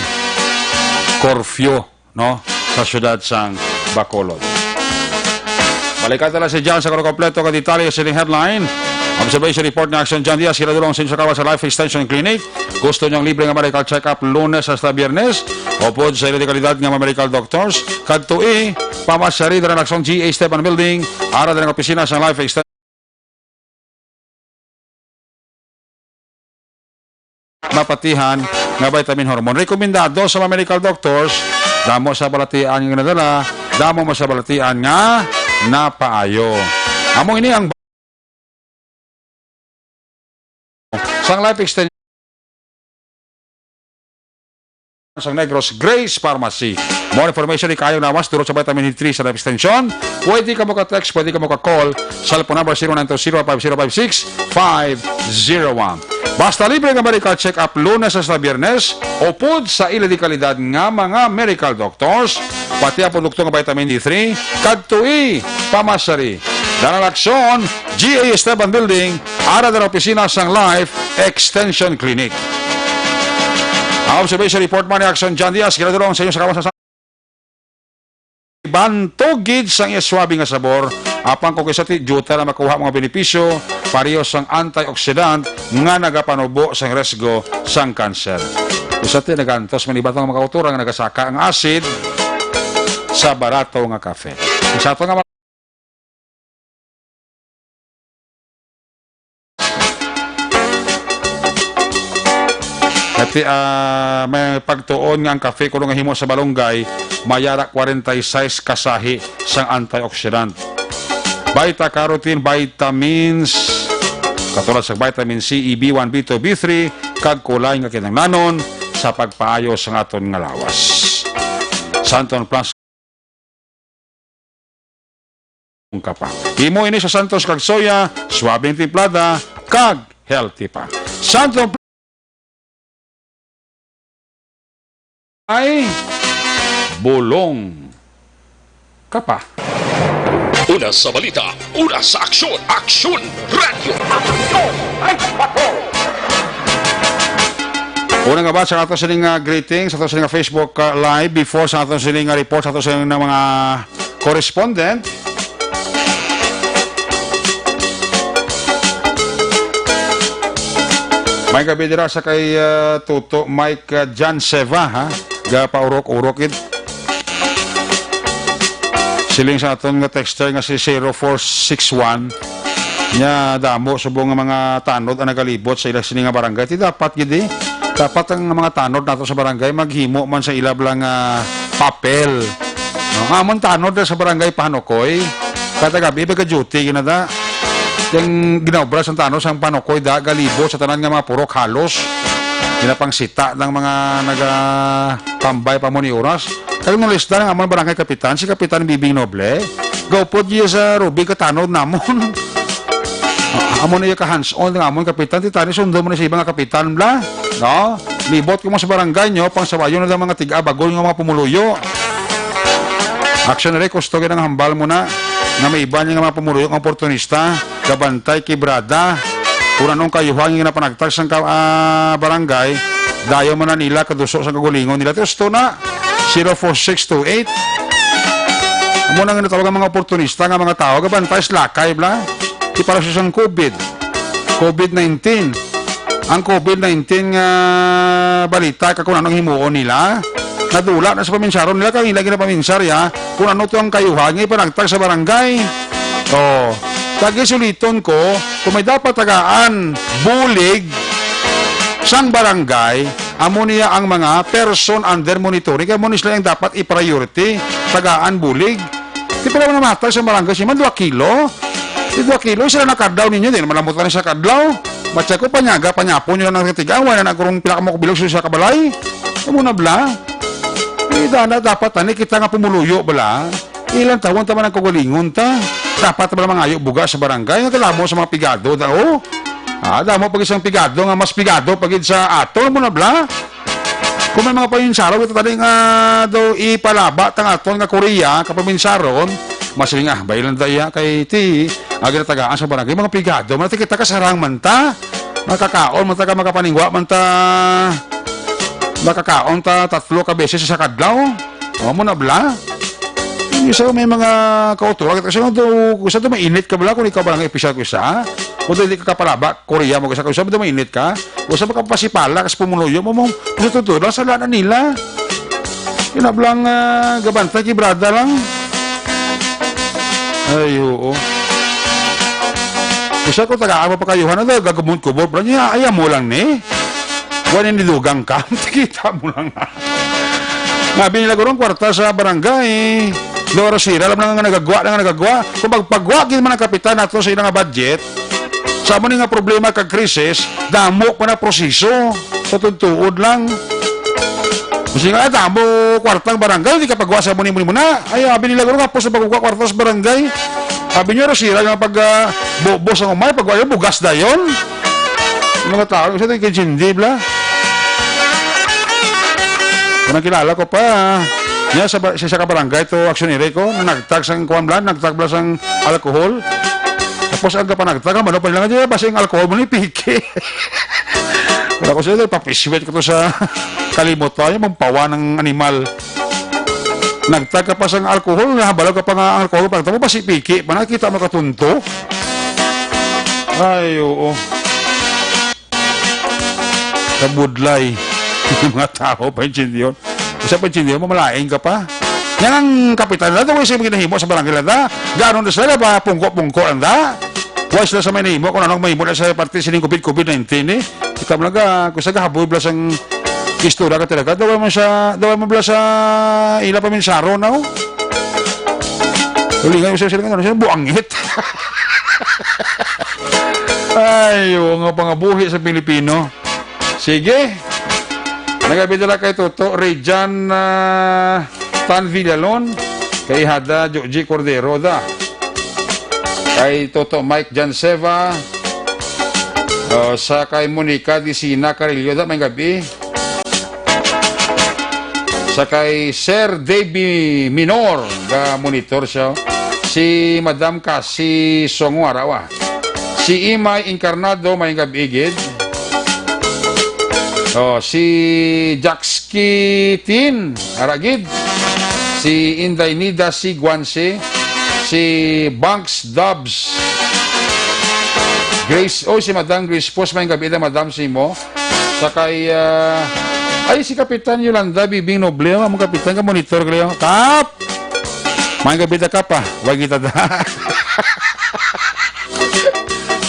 curfew, no, sa syudad sang Bacolod. Balikan tala si John sa kompleto ka detalye sa headline. Observation report ng Action John Diaz, kiradulong sa Sakawa sa Life Extension Clinic. Gusto niyang libre nga medical check-up Lunes hasta Biyernes. Upod sa ilikalidad nga medical doctors. Kadtui, pamasari na Action GA Esteban Building. Ara na ng opisina sa Life Extension. Mapatihan nga vitamin hormone. Rekomendado sa mga medical doctors. Damo sa balatian nga nadala. Damo mo sa balatian nga napaayo. Amo ini ang sang Life Extension sang Negros Grace Pharmacy. More information di kayo nawas turot sa vitamin D3 sa Life Extension. Pwede ka mo ka-text, pwede ka mo ka-call sa phone number 0920-5056-501. Basta libre nga medical check-up Lunes sa Biyernes o pud sa ila di kalidad nga mga medical doctors pati ang produkto nga vitamin D3 kadtui pamasari. Dalang Aksyon, GA Esteban Building, ara na opisina sang Life Extension Clinic. Ang observation report man ni Action John Diaz, kinadulong sa inyo sa kawasan sa bantogid sang iswabi nga sabor, apang kung kisati, juta na makuha mga benepisyo, pareho sang antioxidant nga nagapanubo sang resgo sang kanser. Kisati, nagantos manibatang mga kautura nga nagasaka ang acid sa barato nga kafe. Isato nga Kati may pagtuon nga ang kafe kuno nga himo sa balonggay mayara 46 kasahi sang antioxidant. Beta carotene, vitamins katulad sa vitamin C, E, B1, B2, B3 kag kulay nga kinahanglanon sa pagpaayo sa aton nga lawas. Santon Plus ka pa. Himo ini sa Santos kag soya, suabing timplada kag healthy pa. Santon ay bulong ka pa. Una sa balita, una sa aksyon, Aksyon Radio. Aksyon Night Patrol. Una nga ba sa ato sining greetings, sa ato sining Facebook live before sa ato sining report sa ato sining mga correspondent. May gabi dira sa kay Tuto Mike Jan Seva ha. Ga paurok-urokid. Siling sa aton nga texter nga si 0461 nya damo subong nga mga tanod ang nagalibot sa ila sini nga barangay. Ti dapat gid dapat ang mga tanod nato sa barangay maghimo man sa ilab lang papel. No, nga man tanod sa barangay Panokoy. Kada gabi ba duty ginada. Yung ginobra sa tanod sa Panokoy da galibot sa tanan nga mga purok halos. Ginapang sita ng mga nagatambay pa mo ni oras. Kaya nung lista ng amang barangay kapitan, si Kapitan Bibing Noble, gaupod niya sa Ruby katanod namon. Amon niya ka hands-on ng amon kapitan, titani sundo mo na sa ibang kapitan bla. No? Libot ko mo sa barangay nyo, pang sabayo na ng mga tiga-bagol ng mga pumuluyo. Action na rin, kusto ng hambal mo na, na may iba niya mga pumuluyo ng oportunista, kabantay, kibrada, kung anong kayuhang yung napanagtag sa barangay, dayo man na nila kadusok sa kagulingon nila. Testo na, 04628. Amo nang natawag ang mga oportunista nga mga tao, kabantay, slakay, bla. Di para sa isang COVID-19. Ang COVID-19 nga balita, kung anong himuon nila, nadula na sa paminsaron nila, kaya ilagay na paminsar, ya, kung ano to ang kayuhang, ipanagtag sa barangay. Oh, tagisuliton ko, kung may dapat tagaan bulig sang barangay, amo niya ang mga person under monitoring, kaya mo nila yung dapat i-priority tagaan bulig. Di pala mo namatay sa barangay, siya man 2 kilo. Di 2 kilo, sila nakadlaw ninyo, di naman lamutan sa kadlaw. Matya ko, panyaga, panyapon nyo lang ng katigaan, wala na nagkurong pinakamukubilog sa kabalay. Amo na bla. Di na dapat, kita nga pumuluyo bala. Ilang taon taman ang kagalingon ta. Dapat naman mangayo buga sa barangay. Nagkalamo sa mga pigado. Damo pag isang pigado nga mas pigado pagid sa ato mo na bla. Kung may mga paminsaron, ito tali nga daw ipalaba tang aton nga Korea kapaminsaron. Masiling bailan daya kay ti. Agi na tagaan sa barangay. Mga pigado. Manati kita kasarang man ta. Makakaon man ta ka makapaningwa man ta. Makakaon ta 3 ka beses sa kadlaw. O mo na bla. Isa may mga kauturan kasi gusto to mainit ka bala kung ikaw barangay official ko isa. Kung hindi ka kapalaba, Korea mo gusto mo mainit ka. Gusto mo kapasipala kasi pumuluyo mo gusto tutulan sa lana nila. Kinablang gabantay kibrada lang. Ay, oo. Gusto ko tagaan mo pa kayuhan na gagamot ko bro. Niya ayaw mo lang ni. Wala nidugang ka. Kita mo lang na. Nga binila ko rin kwarta sa barangay. Loro sira, alam na nga nagagawa. Kung magpagwa, man ang kapitan nato sa ilang budget, sa mo nga problema kag krisis, damo pa na proseso. Sa tuntuod lang. Kasi nga, damo kwartang barangay, hindi ka pagwa sa muni na. Ay, sabi nila ko nga po sa pagwa kwarta sa barangay. Sabi nyo, sira nga pag bubos ang umay, pagwa yun, bugas na yun. Mga tao, kasi ito yung kinjindi, bla. Kung kilala ko pa, niya sa kabarangay to aksyonere ko na nagtag sang kuan blan, nagtag bla sang alcohol. Tapos ang kapanagtag ano pa lang diya basta ang alcohol mo ni piki. Wala ko siya papiswet ko to sa kalimot pa yung pawa ng animal. Nagtag ka pa sang alcohol, nahabalaw ka pa nga ang alcohol, pagtamo pa si piki, manakita mo katunto. Ay, oo. Kabudlay. Mga tao pa yung yun. Isa pa yung mo, malaing ka pa. Yan ang kapitan na ito. Huwag sila ginahimo sa barangay na. Gano'n na sila ba? Pungko-pungko na. Huwag sila sa may nahimo. Kung anong mahimo na sa parte sining COVID-19 eh. Kita mo lang kung sa kahaboy bla sang istura ka talaga. Daway mo bla sa ila paminsaro na o. Tuloy nga yung sila nga. Sila buangit. Ay, yung pangabuhi sa Pilipino. Sige. Nagabidala kay Toto Rejan Tan Villalon, kay Hada Joji Cordero da, kay Toto Mike Janseva, sa kay Monica Disina Carillo da, may gabi, sa kay Sir Davey Minor ga monitor siya, si Madam Kasi Songwarawa, si Imay Incarnado may gabi gid. Si Jaxki Tin Aragid, si Inday Nida Si Guanse, si Banks Dubs, Grace, si Madam Grace Pos, may gabi na Madam Simo. Sakay, ay si Kapitan Yolanda, Bibing Noble, mo Kapitan ka monitor kayo. Kap! May gabi na Kap, Huwag kita da.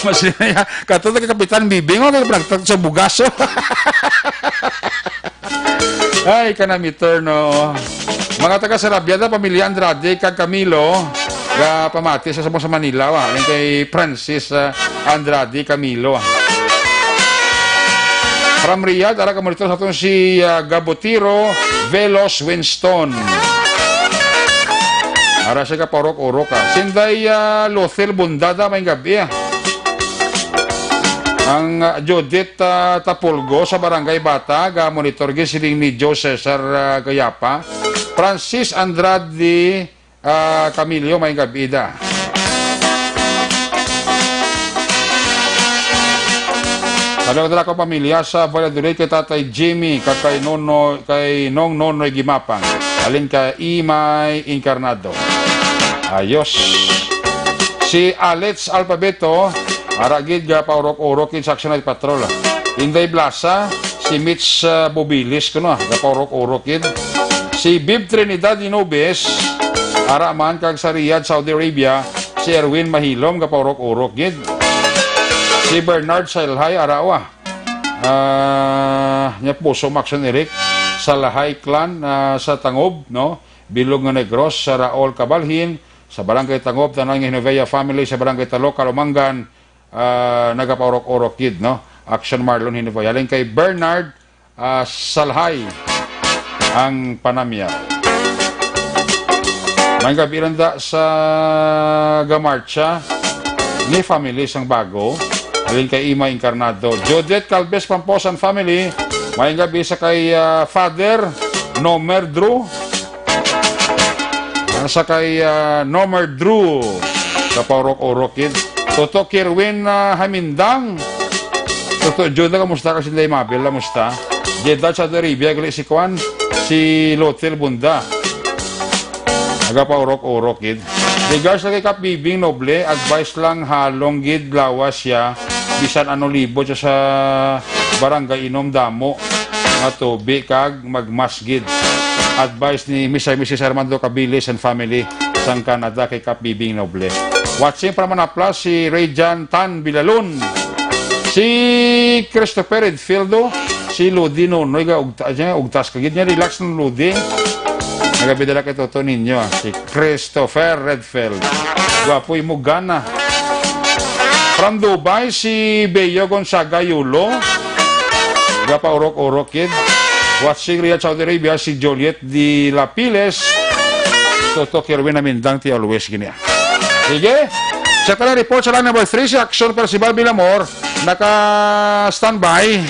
Mas katulad ka Kapitan Bibing, nagtag sa bugaso. Ay, kanamitor, no. Mga taga Sarabiada, pamilya Andrade, kag Camilo, pamati sa Manila, alin kay Francis Andrade Camilo. From Riyadh, ara ka monitor sa itong si Gabotiro Velos Winston. Ara siya ka parok-urok ka. Sinday Lothel Bundada, may gabi Ang Judith Tapulgo sa Barangay Bata, monitor gisiling ni Joe Cesar Gayapa. Francis Andrade Camilio, may gabi da. Salamat na ako pamilya sa Valladolid kay Tatay Jimmy, kay Nong Nonoy Gimapang, alin ka Imay Incarnado. Ayos. Si Alex Alpabeto, aragid ga paurok-urok in Section Night Patrol. Inday Blasa, si Mitch Bobilis, ga paurok-urok in. Si Bib Trinidad Inobes, araman kag sa Riyadh, Saudi Arabia, si Erwin Mahilom, ga paurok-urok in. Si Bernard Sailhay, arawa. Nya puso Maxon Eric, sa Lahay Clan, sa Tangob, no? Bilog nga Negros, sa Raol Cabalhin, sa Barangay Tangob, Tanang Hinovea Family, sa Barangay Talo, Kalumangan, nagapaurok-urok kid, no? Action Marlon Hinovea. Alin kay Bernard Salhay, ang Panamya. May gabiranda sa Gamarcha, ni family sang bago, alin kay Ima Incarnado. Judith Calves Pamposan family, may gabi sa kay Father Nomer Drew, sa kay Nomer Drew, kapaurok-urok kid. Toto Kirwin Hamindang, Toto Joda, kamusta ka sinday Mabel, kamusta? Jeddah sa Arabia, gali si Kwan, si Lotel Bunda, nagapaurok-urok kid. Regards na kay Kap Bibing Noble, advice lang halong gid lawas siya, bisan ano libo siya sa barangay Inom Damo, nga tubi kag magmasgid. Advice ni Mrs. Armando Cabilis and family sang Canada kay Kap Bibing Noble. Watching from Manapla, si Rayjan Tan Bilalon, si Christopher Redfieldo, si Ludi Nonoy, ugtas kagid niya, relax ng Ludi. Nagabidala kay Toto ninyo, si Christopher Redfield. Gwapoy mo gana. From Dubai, si Beyo Gonzaga Yulo, gapaurok-urok kid. Watching Riyadh, Saudi Arabia, si Joliet Di Lapiles, Toto Kirwin Amindang, ti always gini. Sige, sa tala report sa line number 3, si Action Percival Bilamor, naka-standby.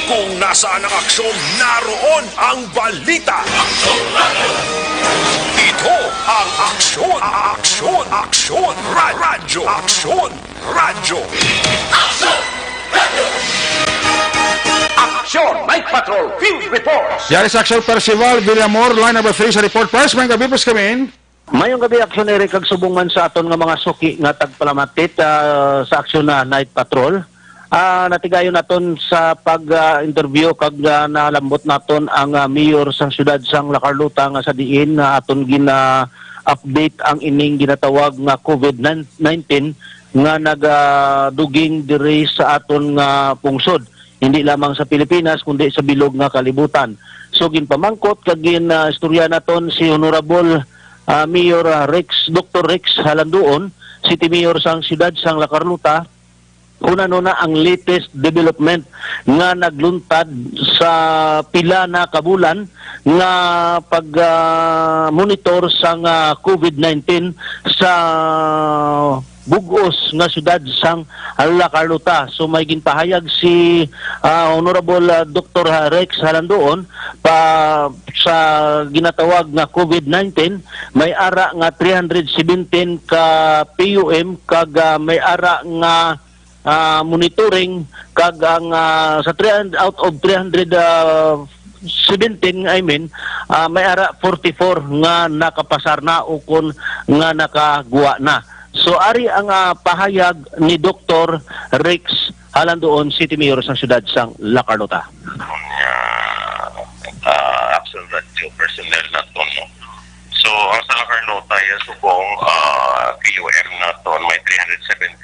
Kung nasaan ang aksyon, naroon ang balita. Ito ang aksyon, aksyon, aksyon, radyo, aksyon, radyo. Aksyon Night Patrol Field Reports. Yari sa Action Percival Bilamor, line number 3 sa report. First, may gabi pas kami. Mayong gabi, aksyon kag subong man sa aton nga mga suki nga tagpalamatit sa aksyon na Night Patrol. Natigayon naton sa pag-interview kag nalambot naton ang mayor sa siyudad sang La Carlota nga sa diin na aton gina-update ang ining ginatawag nga COVID-19 nga nagaduging diri sa aton nga pungsod. Hindi lamang sa Pilipinas kundi sa bilog nga kalibutan. So ginpamangkot kag istorya naton si Honorable Mayor Dr. Rex Halanduon, City Mayor sang siyudad sang La Carlota. Una na ang latest development nga nagluntad sa pila na kabulan nga pag-monitor sang COVID-19 sa bugos nga siyudad sang La Carlota. So may ginpahayag si Honorable Dr. Rex Halandoon pa sa ginatawag nga COVID-19, may ara nga 317 ka PUM kag may ara nga monitoring kag ang sa 300 out of 317 may ara 44 nga nakapasar na o kon nga nakaguwa na. So ari ang pahayag ni Dr. Rex Halandoon, City Mayor sa siyudad sang La Carlota. Action radio personnel na to, no? So, ang sa La Carlota, yung subong KUM na to, may 317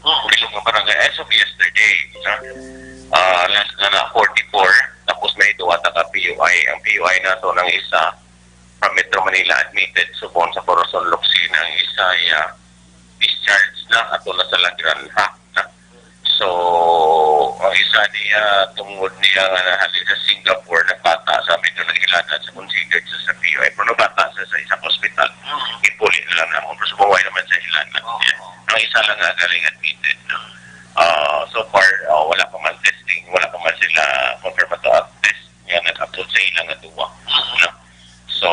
bilong ng barangay as of yesterday. Last na 44, tapos may duwata ka PUI. Ang PUI na to ng isa from Metro Manila admitted subong sa Corazon Luxin. Ang isa ay discharge na ato na sa Lagranha. So, ang isa niya tungod niya halin sa Singapore na bata sa medyo nag-ilanan sa considered sa PUI. Pero bata sa isang hospital, ipuli na lang naman. Pero sumaway naman sa ilanan. Ang isa lang galing admitted. So far, wala pa man testing, wala pa man sila confirmatory test nga nag-upload sa ilang atuwa. So,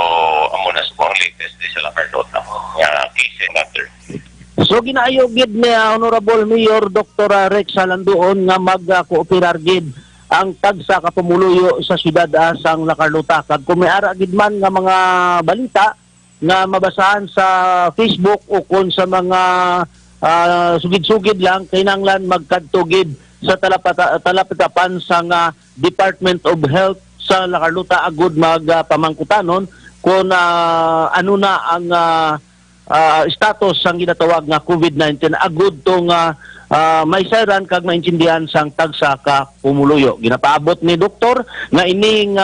amo na sa ang latest di sa La Carlota. Case matter. So ginaayo gid ni Honorable Mayor Dr. Rex Halandoon nga mag-cooperar gid ang tagsa ka pumuluyo sa siyudad sang La Carlota. Kag kung may ara gid man nga mga balita nga mabasahan sa Facebook o kung sa mga sugid-sugid lang, kinanglan magkadto gid sa talapatapan sang Department of Health sa La Carlota agud magpamangkutanon kung ano na ang status sang ginatawag nga COVID-19 agud tong may sayran kag maintindihan sang tagsa ka pumuluyo. Ginapaabot ni doktor nga ining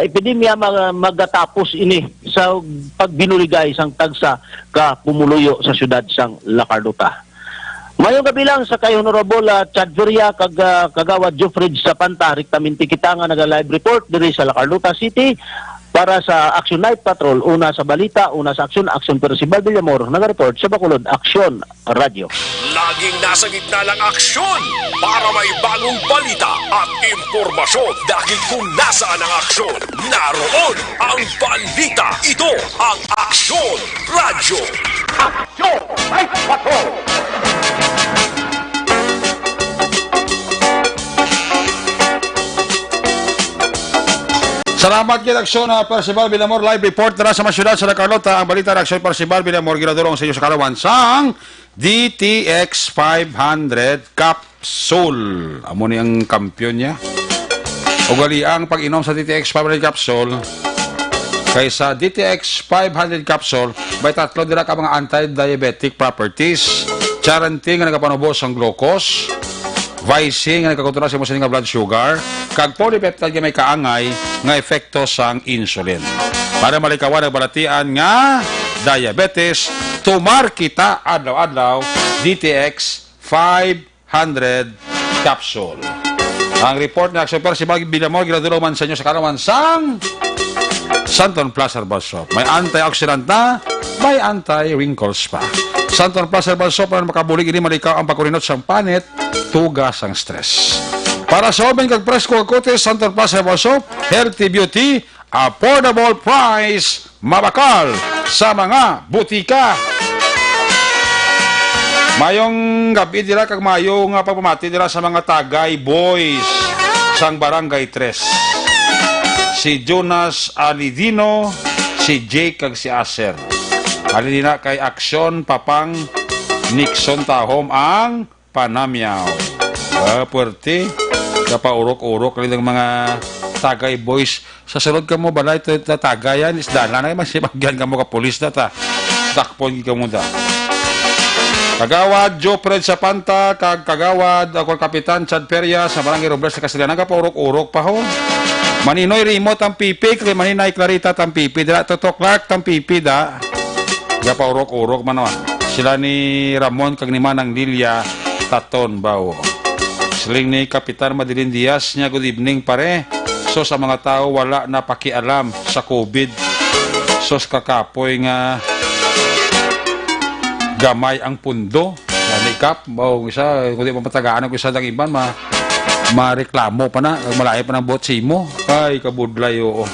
epidemya magatapos ini sa pagbinuligay sang tagsa ka pumuluyo sa siyudad sang La Carlota. Mayong gabi lang sa kay Honorable Chad Feria kag Kagawad Jofred Sapanta, rektaminti kita nga naga-live report diri sa La Carlota City para sa Action Night Patrol. Una sa balita, una sa Action pero si Balbil Villamor nag-report sa Bacolod Action Radio. Laging nasa gitna ng aksyon para may bagong balita at impormasyon. Dahil kung nasaan ang aksyon, naroon ang balita. Ito ang Action Radio. Action Night Patrol! Salamat kay Aksyon Percival Villamor, live report na sa mga syudad sa La Carlota. Ang balita ng Aksyon Percival Villamor ginadurong sa iyo sa karawan sang DTX 500 capsule. Amo ni ang kampiyon niya. Ugali ang pag-inom sa DTX 500 capsule kaysa DTX 500 capsule may tatlo dira ka mga anti-diabetic properties. Charanting nga nagapanubos ang glucose, Vicing nga nagkakontrola sa emosyonal nga blood sugar, kag polypeptide nga may kaangay nga epekto sang insulin. Para malikawan ang balatian nga diabetes, tumar kita adlaw-adlaw DTX 500 capsule. Ang report na Action Percival Villamor ginaduro man sa inyo sa karawan sang Santon Plus Herbal Soap. May antioxidant na, may anti-wrinkles pa. Santon Plus Herbal Soap na makabulig ini malikaw ang pagkurinot sang panit, tugas ang stress. Para sa oven kag presko kote, Santon Plus Herbal Soap, healthy beauty, affordable price, mabakal sa mga butika. Mayong gabi dira kag mayong pagpamati dira sa mga tagay boys sang Barangay 3. Si Jonas Alidino, si Jake kag si Aser. Alidina kay Aksyon Papang Nixon Tahom ang Panamyaw. Puwerte. Kapaurok-urok lang mga tagay boys. Sa sunod ka mo, balay ito tagayan. Isda na naman sibagyan ka mo ka polis na ta. Takpon ka mo da. Kagawad Jofred Sapanta, kagawad ako Kapitan Chad Feria sa Barangay Robles sa Castellana. Kapaurok-urok pa ho. Maninoy remote ang pipi, kay Maninay Clarita ang pipi. Dila Toto Clark ang pipi da. Kapaurok-urok man naman. Sila ni Ramon kag ni Manang Lilia Taton Bao. Siling ni Kapitan Madeline Diaz niya, good evening pare. So sa mga tao wala na pakialam sa COVID. So kakapoy nga gamay ang pundo. Nanikap, bao isa, kung di mapatagaan ang isa ng iban, mareklamo pa na, malaya pa ng botsi mo. Ay, kabudlay, oo.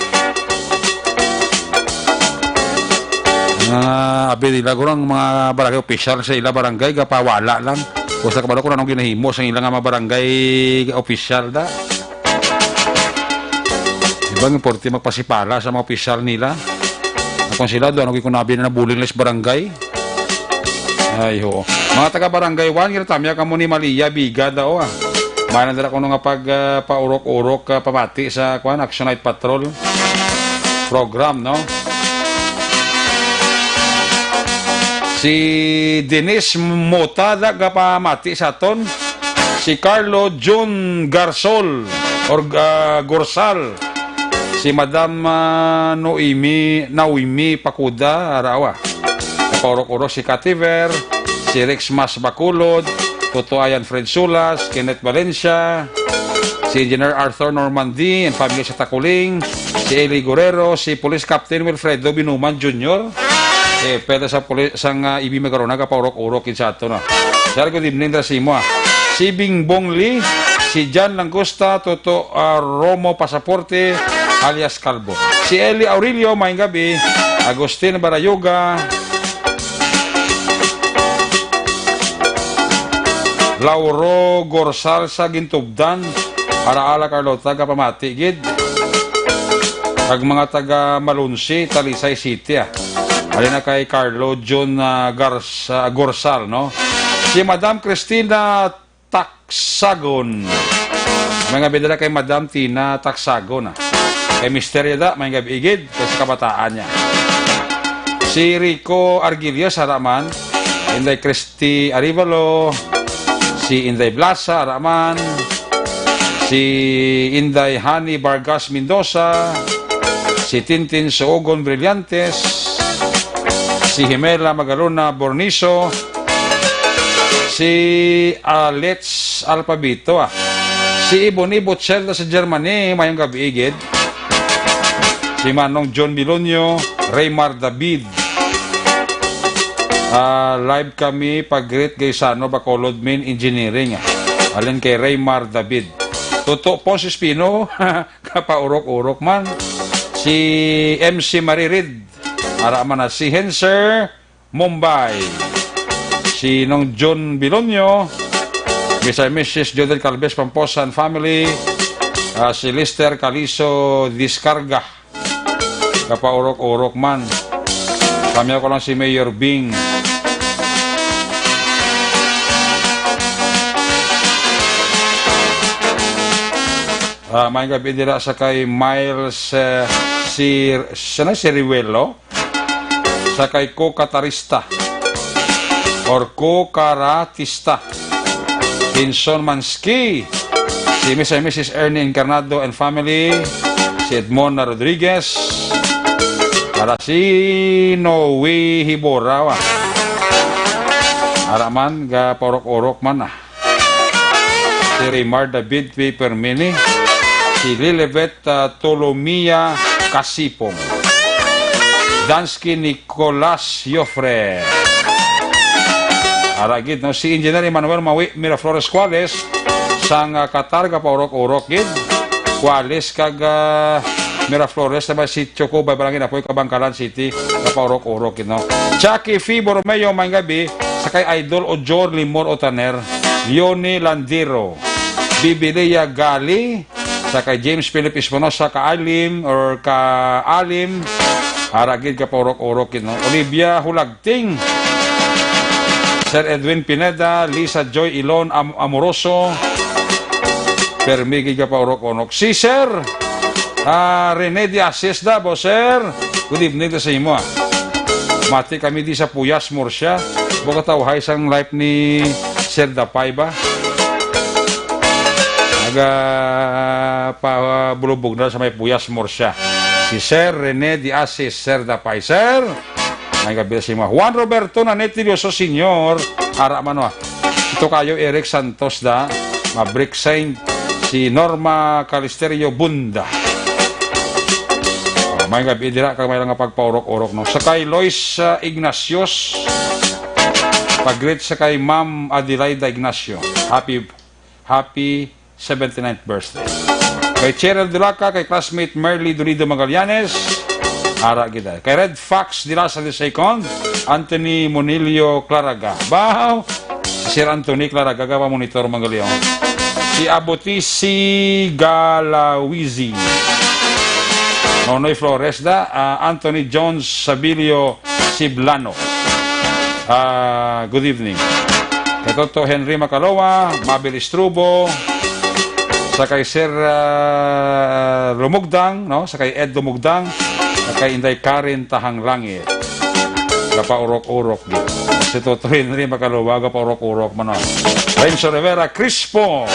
Abi nila ko lang mga barangay official sa ila barangay, kapawala lang. Basta kabalo ko na nung ginahimo sa ilang mga barangay official da. Ibang importi magpasipala sa mga official nila. kung sila doon, ako nabi na bulingless barangay. Ay, ho. Mga taga-barangay 1, kinatamya ka mo ni Malia, biga daw, Mayan na ko nga paurok-urok pamati sa Action Night Patrol program, no? Si Denise Mota pamati sa ton. Si Carlo Jun Garsol or Gorsal. Si Madam Naomi Pakuda arawa. Paurok-urok si Kativer, si Rex Mas Bakulod, Toto Ayan Fred Sulas, Kenneth Valencia, si Engineer Arthur Normandy and family sa Takuling, si Eli Guerrero, si Police Captain Wilfredo Binuman Jr. Pwede sa ibi magkaroon na kapaurok-urok sa ato na. Sir, good evening na si mo. Si Bingbong Lee, si John Langosta, Toto Romo Pasaporte, alias Calvo. Si Eli Aurelio, maing gabi, Agustin Barayoga, Lauro Gorsal sa Gintubdan, Araala Carlota kapamati gid. Kag mga taga Malunsi, Talisay City Alina kay Carlo John Gorsal, no? Si Madam Cristina Taksagon. Mga bidala kay Madam Tina Taksagon Kay Mr. Yada, may gabi igid kasi kabataan niya. Si Rico Argilias Haraman, Inday Christy Arivalo, si Inday Blasa Haraman, si Inday Hani Vargas Mendoza, si Tintin Soogon Brillantes, si Jimela Magalona Borniso, si Alex Alpabito, si Iboni Butselda sa Germany, mayang gabi igid, si Manong John Milonio, Raymar David. Live kami pag-greet kay Sano Bacolod Main Engineering. Alin kay Raymar David. Toto po si Spino, kapaurok-urok man. Si MC Maririd, araman na si Henser Mumbai. Si Nong John Bilonio, si Mrs. Jodel Calves Pamposan Family, si Lister Caliso Discarga, kapaurok-urok man. Kami ako lang si Mayor Bing. May gabi dira sa kay Miles si Riwelo sa kay Kokatarista or Kokaratista Pinson Mansky, si Miss and Mrs. Ernie Encarnado and family, si Edmona Rodriguez, para si Noe Hibora araman ga porok-orok man si Raymar David P. Permini, si Lilibet Tolomia Kasipong, Dansky Nicolas Yofre, aragid no si Engineer Emmanuel Mawi Miraflores Cuales sang katarga porok-orok gid Cuales kag Miraflores na ba si Choco ba barangay na po Kabangkalan City kapaurok-urok no. Chucky F. Borromeo may gabi sa kay Idol Ojor Limor Otaner, Leone Landiro, Bibilia Gali, sa kay James Philip Espinosa ka-Alim or ka-Alim, aragid kapaurok-urok no. Olivia Hulagting, Sir Edwin Pineda, Lisa Joy Ilon Amoroso, permigid kapaurok-urok. Si Sir Rene Diases da, sir. Good evening sa imo. Mati kami di sa Puyas, Murcia. Buka tawhay sang life ni Sir Dapay ba? Bulubog na sa may Puyas, Murcia. Si Sir Rene Diases, Sir Dapay. Sir, may gabi sa imo. Juan Roberto Nanetilioso Senior, araman ito kayo Eric Santos da, Mabrik Saint, si Norma Calisterio Bunda. May gabi dira kag may lang pagpaurok-urok no. Sa kay Lois Ignacios, pag-greet sa kay Ma'am Adelaida Ignacio. Happy 79th birthday. Kay Cheryl Dulaca, kay classmate Merly Dorido Magallanes, ara gid. Kay Red Fox dira sa Second, Anthony Monilio Claraga. Bahaw si Sir Anthony Claraga ka monitor Mangalion. Si Abotisi Galawizi. Nonoy Flores da, Anthony Jones Sabilio Siblano. Good evening. Katoto Henry Macaloa, Mabel Istrubo, sa kay Sir Lumugdang, no? Sa kay Ed Lumugdang, sa kay Inday Karin Tahang Langit. Gapa urok-urok di. Si Toto Henry Macaloa, gapa urok-urok man. Renzo Rivera Crispo.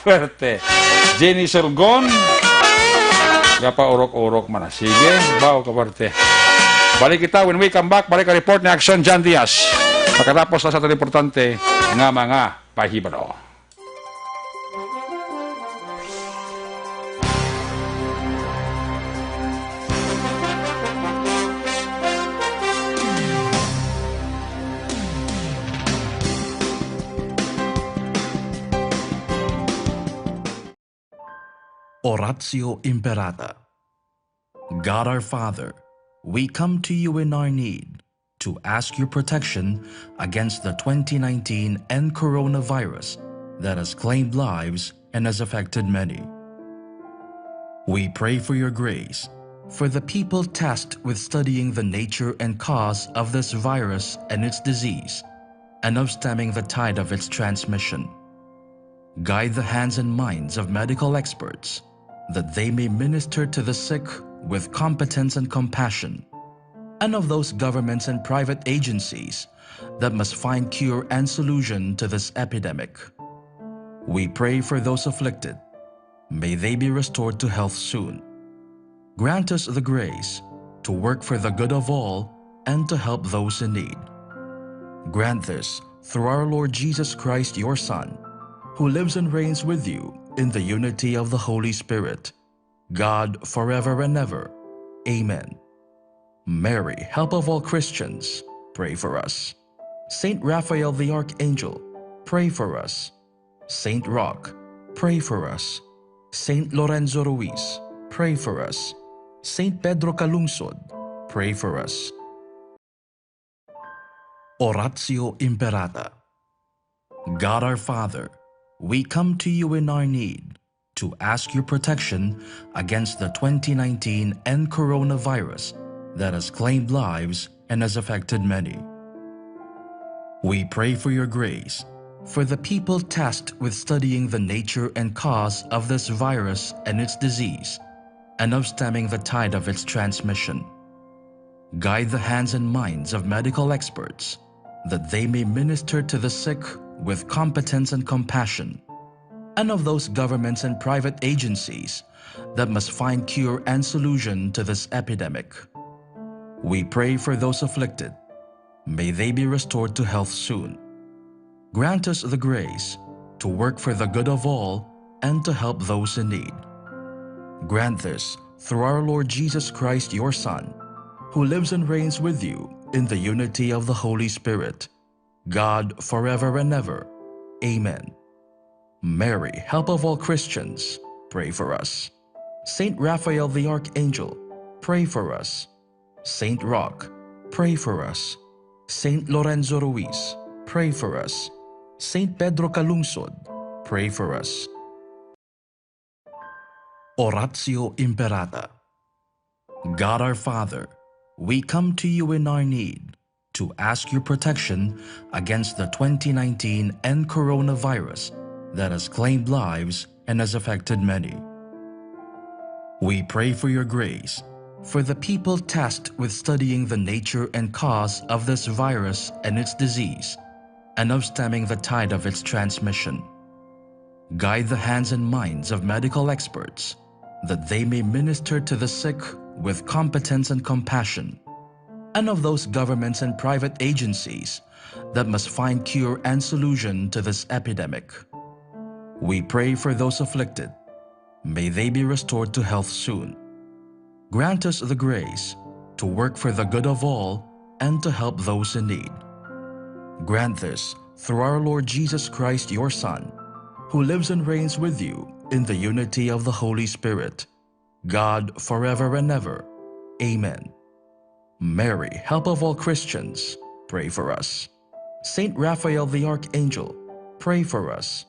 Fuerte. Jenny Surgon, gapa urok-urok man. Sige, bawo ka parte. Balik kita when we come back, balik ka report ni Action John Diaz. Pagkatapos na sa ito importante nga mga pahibalo. Oratio Imperata. God our Father, we come to you in our need to ask your protection against the 2019 and coronavirus that has claimed lives and has affected many. We pray for your grace for the people tasked with studying the nature and cause of this virus and its disease, and of stemming the tide of its transmission. Guide the hands and minds of medical experts that they may minister to the sick with competence and compassion, and of those governments and private agencies that must find cure and solution to this epidemic. We pray for those afflicted. May they be restored to health soon. Grant us the grace to work for the good of all and to help those in need. Grant this through our Lord Jesus Christ, your Son, who lives and reigns with you in the unity of the Holy Spirit, God forever and ever. Amen. Mary, help of all Christians, pray for us. Saint Raphael the Archangel, pray for us. Saint Roch, pray for us. Saint Lorenzo Ruiz, pray for us. Saint Pedro Calungsod, pray for us. Oratio Imperata. God our Father, we come to you in our need to ask your protection against the 2019 and coronavirus that has claimed lives and has affected many. We pray for your grace for the people tasked with studying the nature and cause of this virus and its disease, and of stemming the tide of its transmission. Guide the hands and minds of medical experts that they may minister to the sick with competence and compassion, and of those governments and private agencies that must find cure and solution to this epidemic. We pray for those afflicted. May they be restored to health soon. Grant us the grace to work for the good of all and to help those in need. Grant this through our Lord Jesus Christ, your Son, who lives and reigns with you in the unity of the Holy Spirit, God forever and ever. Amen. Mary, help of all Christians, pray for us. Saint Raphael the Archangel, pray for us. Saint Roch, pray for us. Saint Lorenzo Ruiz, pray for us. Saint Pedro Calungsod, pray for us. Oratio Imperata. God our Father, we come to you in our need to ask your protection against the 2019 and coronavirus that has claimed lives and has affected many. We pray for your grace for the people tasked with studying the nature and cause of this virus and its disease, and of stemming the tide of its transmission. Guide the hands and minds of medical experts that they may minister to the sick with competence and compassion, and of those governments and private agencies that must find cure and solution to this epidemic. We pray for those afflicted. May they be restored to health soon. Grant us the grace to work for the good of all and to help those in need. Grant this through our Lord Jesus Christ, your Son, who lives and reigns with you in the unity of the Holy Spirit, God forever and ever. Amen. Mary, help of all Christians, pray for us. Saint Raphael the Archangel, pray for us.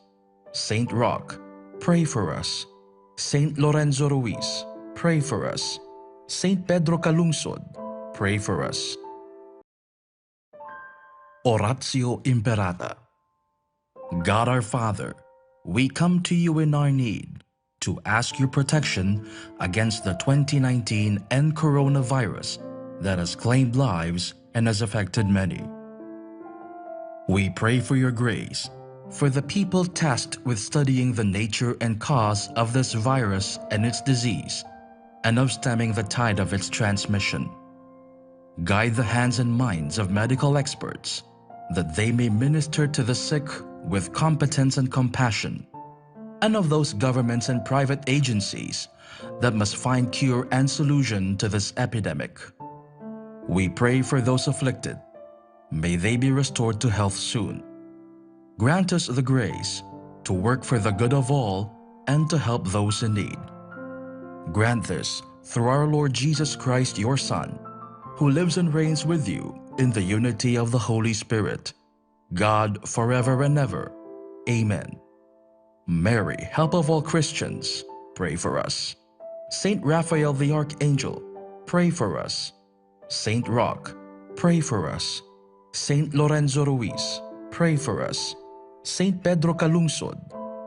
Saint Roch, pray for us. Saint Lorenzo Ruiz, pray for us. Saint Pedro Calungsod, pray for us. Oratio Imperata. God our Father, we come to you in our need to ask your protection against the 2019 and coronavirus that has claimed lives and has affected many. We pray for your grace for the people tasked with studying the nature and cause of this virus and its disease, and of stemming the tide of its transmission. Guide the hands and minds of medical experts that they may minister to the sick with competence and compassion, and of those governments and private agencies that must find cure and solution to this epidemic. We pray for those afflicted. May they be restored to health soon. Grant us the grace to work for the good of all and to help those in need. Grant this through our Lord Jesus Christ, your Son, who lives and reigns with you in the unity of the Holy Spirit, God forever and ever. Amen. Mary, help of all Christians, pray for us. Saint Raphael the Archangel, pray for us. Saint Roch, pray for us. Saint Lorenzo Ruiz, pray for us. Saint Pedro Calungsod,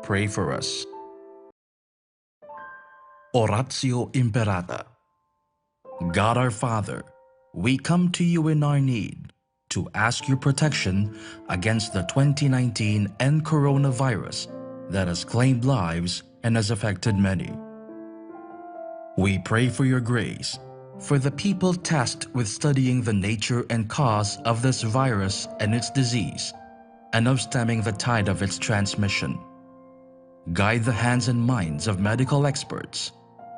pray for us. Oratio Imperata. God our Father, we come to you in our need to ask your protection against the 2019 and coronavirus that has claimed lives and has affected many. We pray for your grace for the people tasked with studying the nature and cause of this virus and its disease, and of stemming the tide of its transmission. Guide the hands and minds of medical experts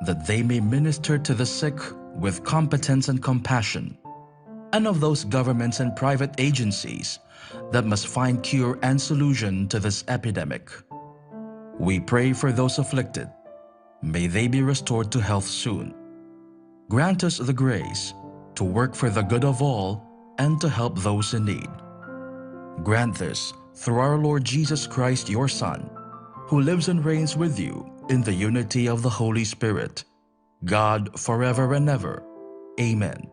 that they may minister to the sick with competence and compassion, and of those governments and private agencies that must find cure and solution to this epidemic. We pray for those afflicted. May they be restored to health soon. Grant us the grace to work for the good of all and to help those in need. Grant this through our Lord Jesus Christ, your Son, who lives and reigns with you in the unity of the Holy Spirit, God forever and ever. Amen.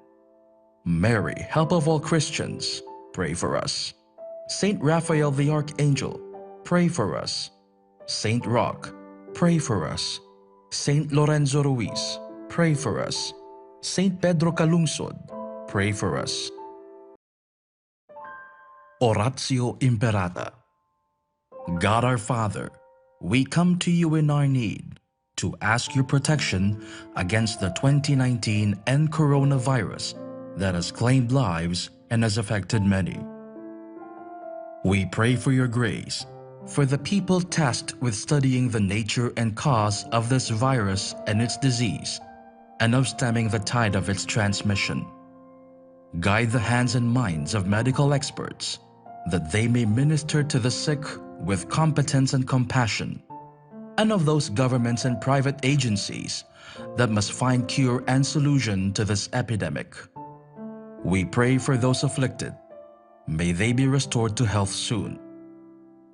Mary, help of all Christians, pray for us. Saint Raphael the Archangel, pray for us. Saint Roch, pray for us. Saint Lorenzo Ruiz, pray for us. Saint Pedro Calungsod, pray for us. Oratio Imperata. God our Father, we come to you in our need to ask your protection against the 2019 and coronavirus that has claimed lives and has affected many. We pray for your grace for the people tasked with studying the nature and cause of this virus and its disease, and of stemming the tide of its transmission. Guide the hands and minds of medical experts that they may minister to the sick with competence and compassion, and of those governments and private agencies that must find cure and solution to this epidemic. We pray for those afflicted. May they be restored to health soon.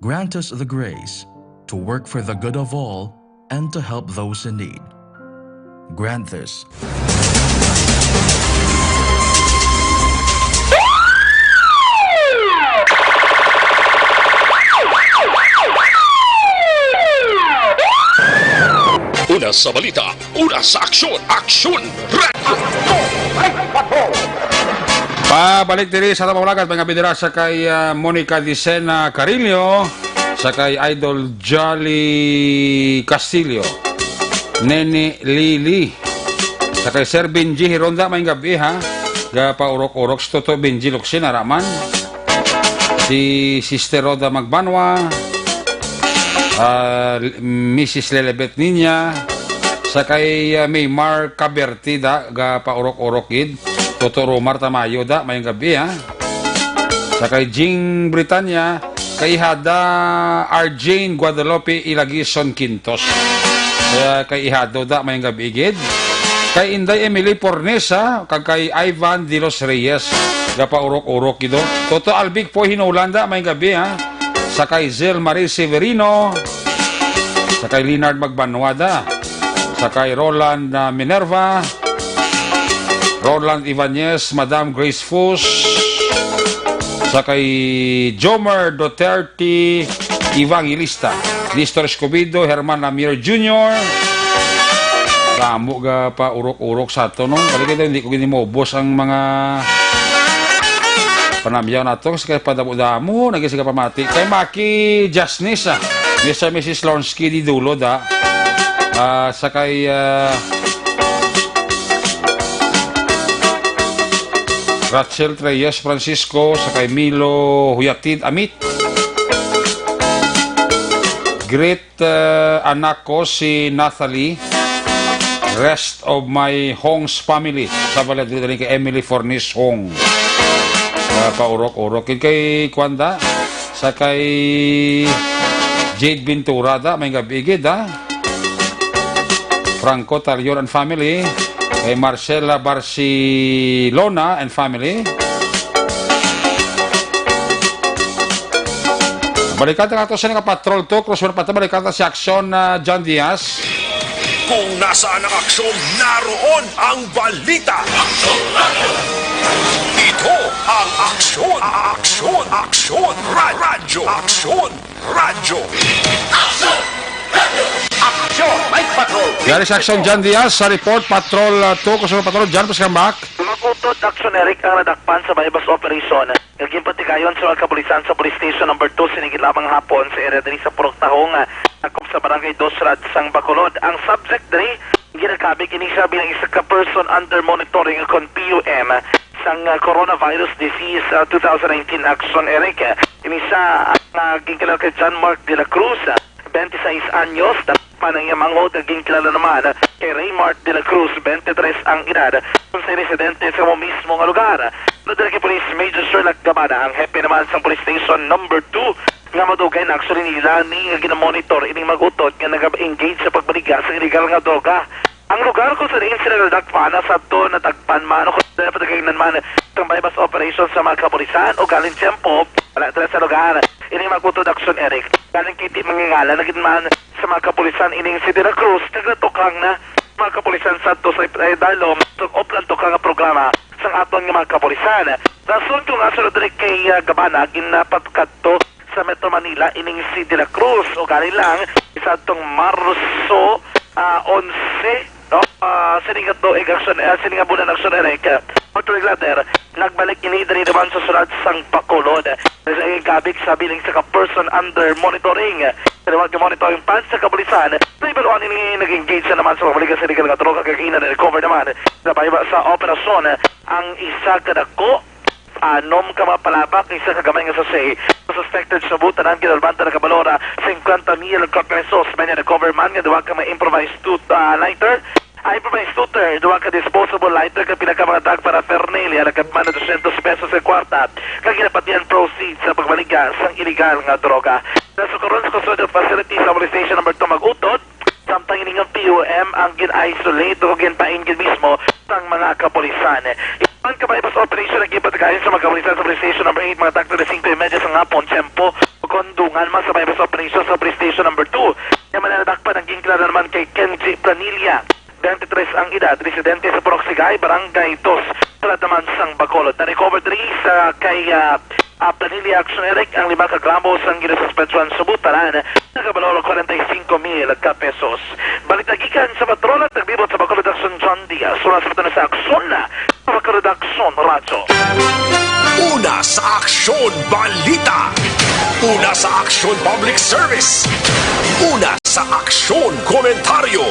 Grant us the grace to work for the good of all and to help those in need. Grant this. Una sa balita, una sa aksyon, Aksyon Radio! Pabalik diri sa Tamawlagat, mga bidira sa kay Monica Dicena Carillo, sa kay Idol Jolly Castillo, Nene Lili, sa kay Sir Benji Hironda, may gabi ha, gapaurok-urok sa Toto Benji Luxin, Araman, si Sister Roda Magbanwa, Mrs. Lelebet Ninya, sa kay Maymar Cabertida, gapaurok-urokid, Totoro Marta Mayo da, may gabi ha. Sa kay Jing Britannia, kay Hada Arjane Guadalupe Ilagison Quintos. Kay Ihado da, may gabi gid. Kay Inday Emily Pornesa, kag kay Ivan De Los Reyes, gapaurok-urok ido. Toto Albig po Hinulanda, may gabi ha. Sa kay Zel Marie Severino, sa kay Leonard Magbanwada, sakay Roland Minerva, Roland Ibanez, Madam Grace Fus, sakay Jomer Duterte Evangelista, Nestor Escobedo, Herman Lamir Jr. Damo ga pa urok-urok sa ito, no? Kaligay daw, hindi ko ginimobos ang mga panamyaw na ito. Kasi kaya padamo-damo, naging ka pamati. Kay Maki Jasnis, Mr. Mrs. Lonsky di dulo, sakay Rachel Treyes Francisco, sakay Milo Huyatid Amit. Great anak ko si Nathalie, rest of my Hong's family. Sabalat dito rin kay Emily Fornis Hong. Paurok-urok. Kay Kwanda, sakay Jade Ventura, may gabigid, Franco Talion and family, kay Marcela Barcelona and family. Balikatan nga ito sa patrol to, crossword pa ito, balikatan si Action John Diaz. Kung nasaan ang aksyon, naroon ang balita. Ito ang aksyon, aksyon, aksyon, radyo, aksyon, radyo. Aksyon, Mike Patrol. Yari si Action John Diaz sa report, patrol 2, crossword patrol, John, pas kambak. Magutod, Action Eric ang nadakpan sa Baybas Operation. Naging patikayon sa mga kapulisan sa Police Station No. 2 sinigit lamang hapon sa area din sa Purok Tahong nakop sa Barangay Dosrad, sang Bacolod. Ang subject din, ginakabig ini siya bilang isa ka person under monitoring kon PUM sang coronavirus disease 2019 Action Eric. Ini siya ang ginkalala kay John Mark de la Cruz, 26 anyos, panang yamangod, naging kilala naman kay Raymart de la Cruz, 23 ang edad, kung sa residente sa mo mismo nga lugar. Nadala kay Police Major Sherlock Gabada, ang hepe naman sa Police Station No. 2, nga madugay na actually nila ni ginamonitor, ining magutod nga nag-engage sa pagbaliga sa illegal nga droga. Ang lugar kung sa rin sila nadagpana sa ito, natagpan man, o kung sa patagaynan man ng bypass operation sa mga kapulisan o galing tiyempo, wala ito sa lugar. Ining magutod Action Eric, galing kiti mangingala, naging man sa mga kapulisan, ining si De La Cruz, nagnatukang na mga kapulisan sa ito sa Dalom, oplan to kang programa sa aton nga mga kapulisan. Rason kung nga sunod rin kay Gabana, ginapatkat to sa Metro Manila, ining si De La Cruz, o galing lang, isa itong Marso 11, no? Siningat do, siningat bulan Action Eric, Motor Glader, nagbalik ini dari naman sa sunod sang Bacolod. Kasi ang kabig sa biling sa ka-person under monitoring. Sa monitoring pan sa kapulisan, na ibaluan ini nag-engage na naman sa pabalikan sa illegal nga droga, kagina na recover naman sa operasyon ang isa kadako, anom ka mapalabak, isa kagamay nga sa say, suspected sa butan ang ginalbanta na kabalora, 50,000 pesos, may na-recover man nga, duwa ka may improvised lighter, improvised shooter, duwa ka disposable lighter, ka pinakamanatag para Fernelia, nagkatman na 200 pesos sa kwarta, kaginapat yan proceeds sa pagbaliga sa illegal nga droga. Nasa karon sa custodial facility sa Police Station No. 2 mag-utod, samtang ining ang PUM ang gin-isolate o gin-paingin mismo sang mga kapulisan. Ang kabaypas operation naging patikayon sa mga kapulisan sa Police Station No. 8, mga takto na 5:30 sa ngapon, tempo, kondungan man sa bypass operation sa Police Station No. 2. Yung mananadakpan ang ginklala naman kay Kenji Planilla, 23 ang edad, residente sa Purok-Sigay, Barangay 2, talat naman sang Bacolod. Na-recover din sa kay Planilla Action Eric ang 5 gramos ang ginasuspensyon sa butaran, nagabaloro 45,000 pesos. Balik nagikan sa patrol at nagbibot sa Bacolod Action John Diaz, sula sa sa Action na Bacolod Action Radyo. Una sa aksyon, balita. Una sa aksyon, public service. Una sa aksyon, komentaryo.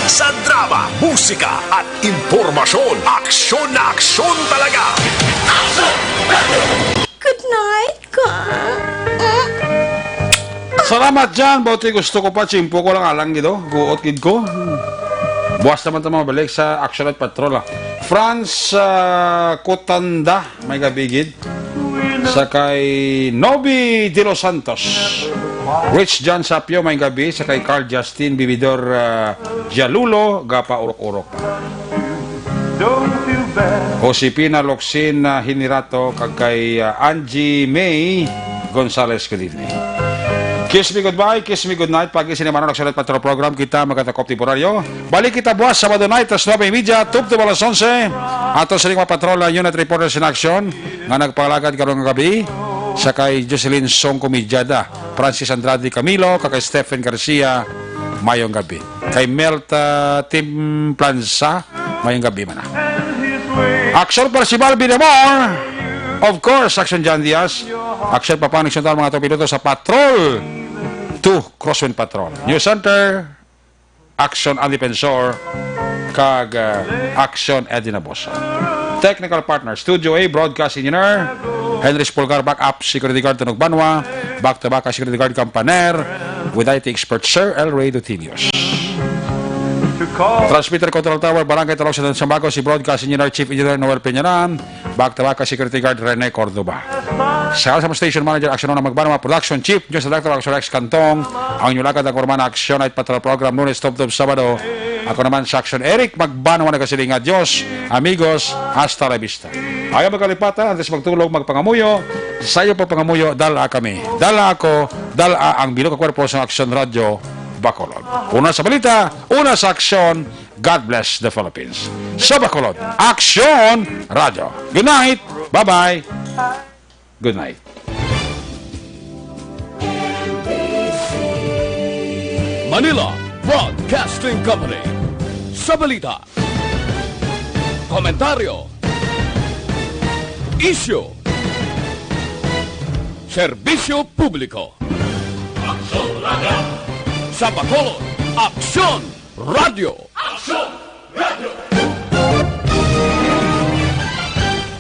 Sa drama, musika at impormasyon. Aksyon na aksyon talaga. Good night, ka. Salamat dyan, bauti gusto ko pa, chimpo ko lang alang gito, guot kid ko. Buwas naman ito mga balik sa Action at Patrol. Franz Kotanda, may gabigid. Sakay Nobi De Los Santos. Rich John Sapio, may gabi. Sakay Carl Justin Bibidor Jalulo, Gapa Urok-Urok. Josepina Locsin Hinirato, kay Angie May Gonzalez, good evening. Kiss me goodbye, kiss me good night. Pag isinimano ng Sunlight Patrol program, kita magkatakop temporaryo. Balik kita buwas Sabado night, tas 9:30, tubto balas 11. Ato sa Lingwa Patrol, Unit Reporters in Action, nga nagpalagad karong gabi. Sa kay Jocelyn Song Comediada, Francis Andrade Camilo, kay Stephen Garcia, mayong gabi. Kay Melta Tim Planza, mayong gabi man. Action para si Balbi Demore. Of course, Action John Diaz. Action pa paano mga ito piloto sa Patrol 2 Crosswind Patrol. News Center, Action Andy Pensor, kag Action Eddie Nabosa. Technical partner, Studio A, Broadcast Engineer, Henry Spolgar, Backup Security Guard Tunog Banwa, Back-to-Back Security Guard Campaner, with IT expert Sir El Rey Dutinios. Transmitter Control Tower, Barangay Talog sa Sambaco, si Broadcast Engineer Chief Engineer Noel Peñaran, Back-to-Back Security Guard Rene Cordoba. Sa Station Manager, Action na Magbanwa, Production Chief, Diyos sa Dr. Action Rex Cantong, ang inyulakad ng Kurmana Action Night Patrol Program, Lunes, Top-Top, Sabado. Ako naman sa Action Eric, Magbanwa na kasiling Diyos, amigos, hasta la vista. Ayaw magkalipatan, antes magtulog, magpangamuyo, sa iyo po pangamuyo, dala kami. Dala ako, dala ang bilog kwerpo sa Action Radio, Bacolod. Una sa balita, una sa aksyon. God bless the Philippines. Sa Bacolod, Action Radio. Good night. Bye-bye. Good night. Manila Broadcasting Company. Sa balita, komentaryo, isyu, serbisyo publiko. Sa Bacolod, Aksyon Radio. Aksyon Radio.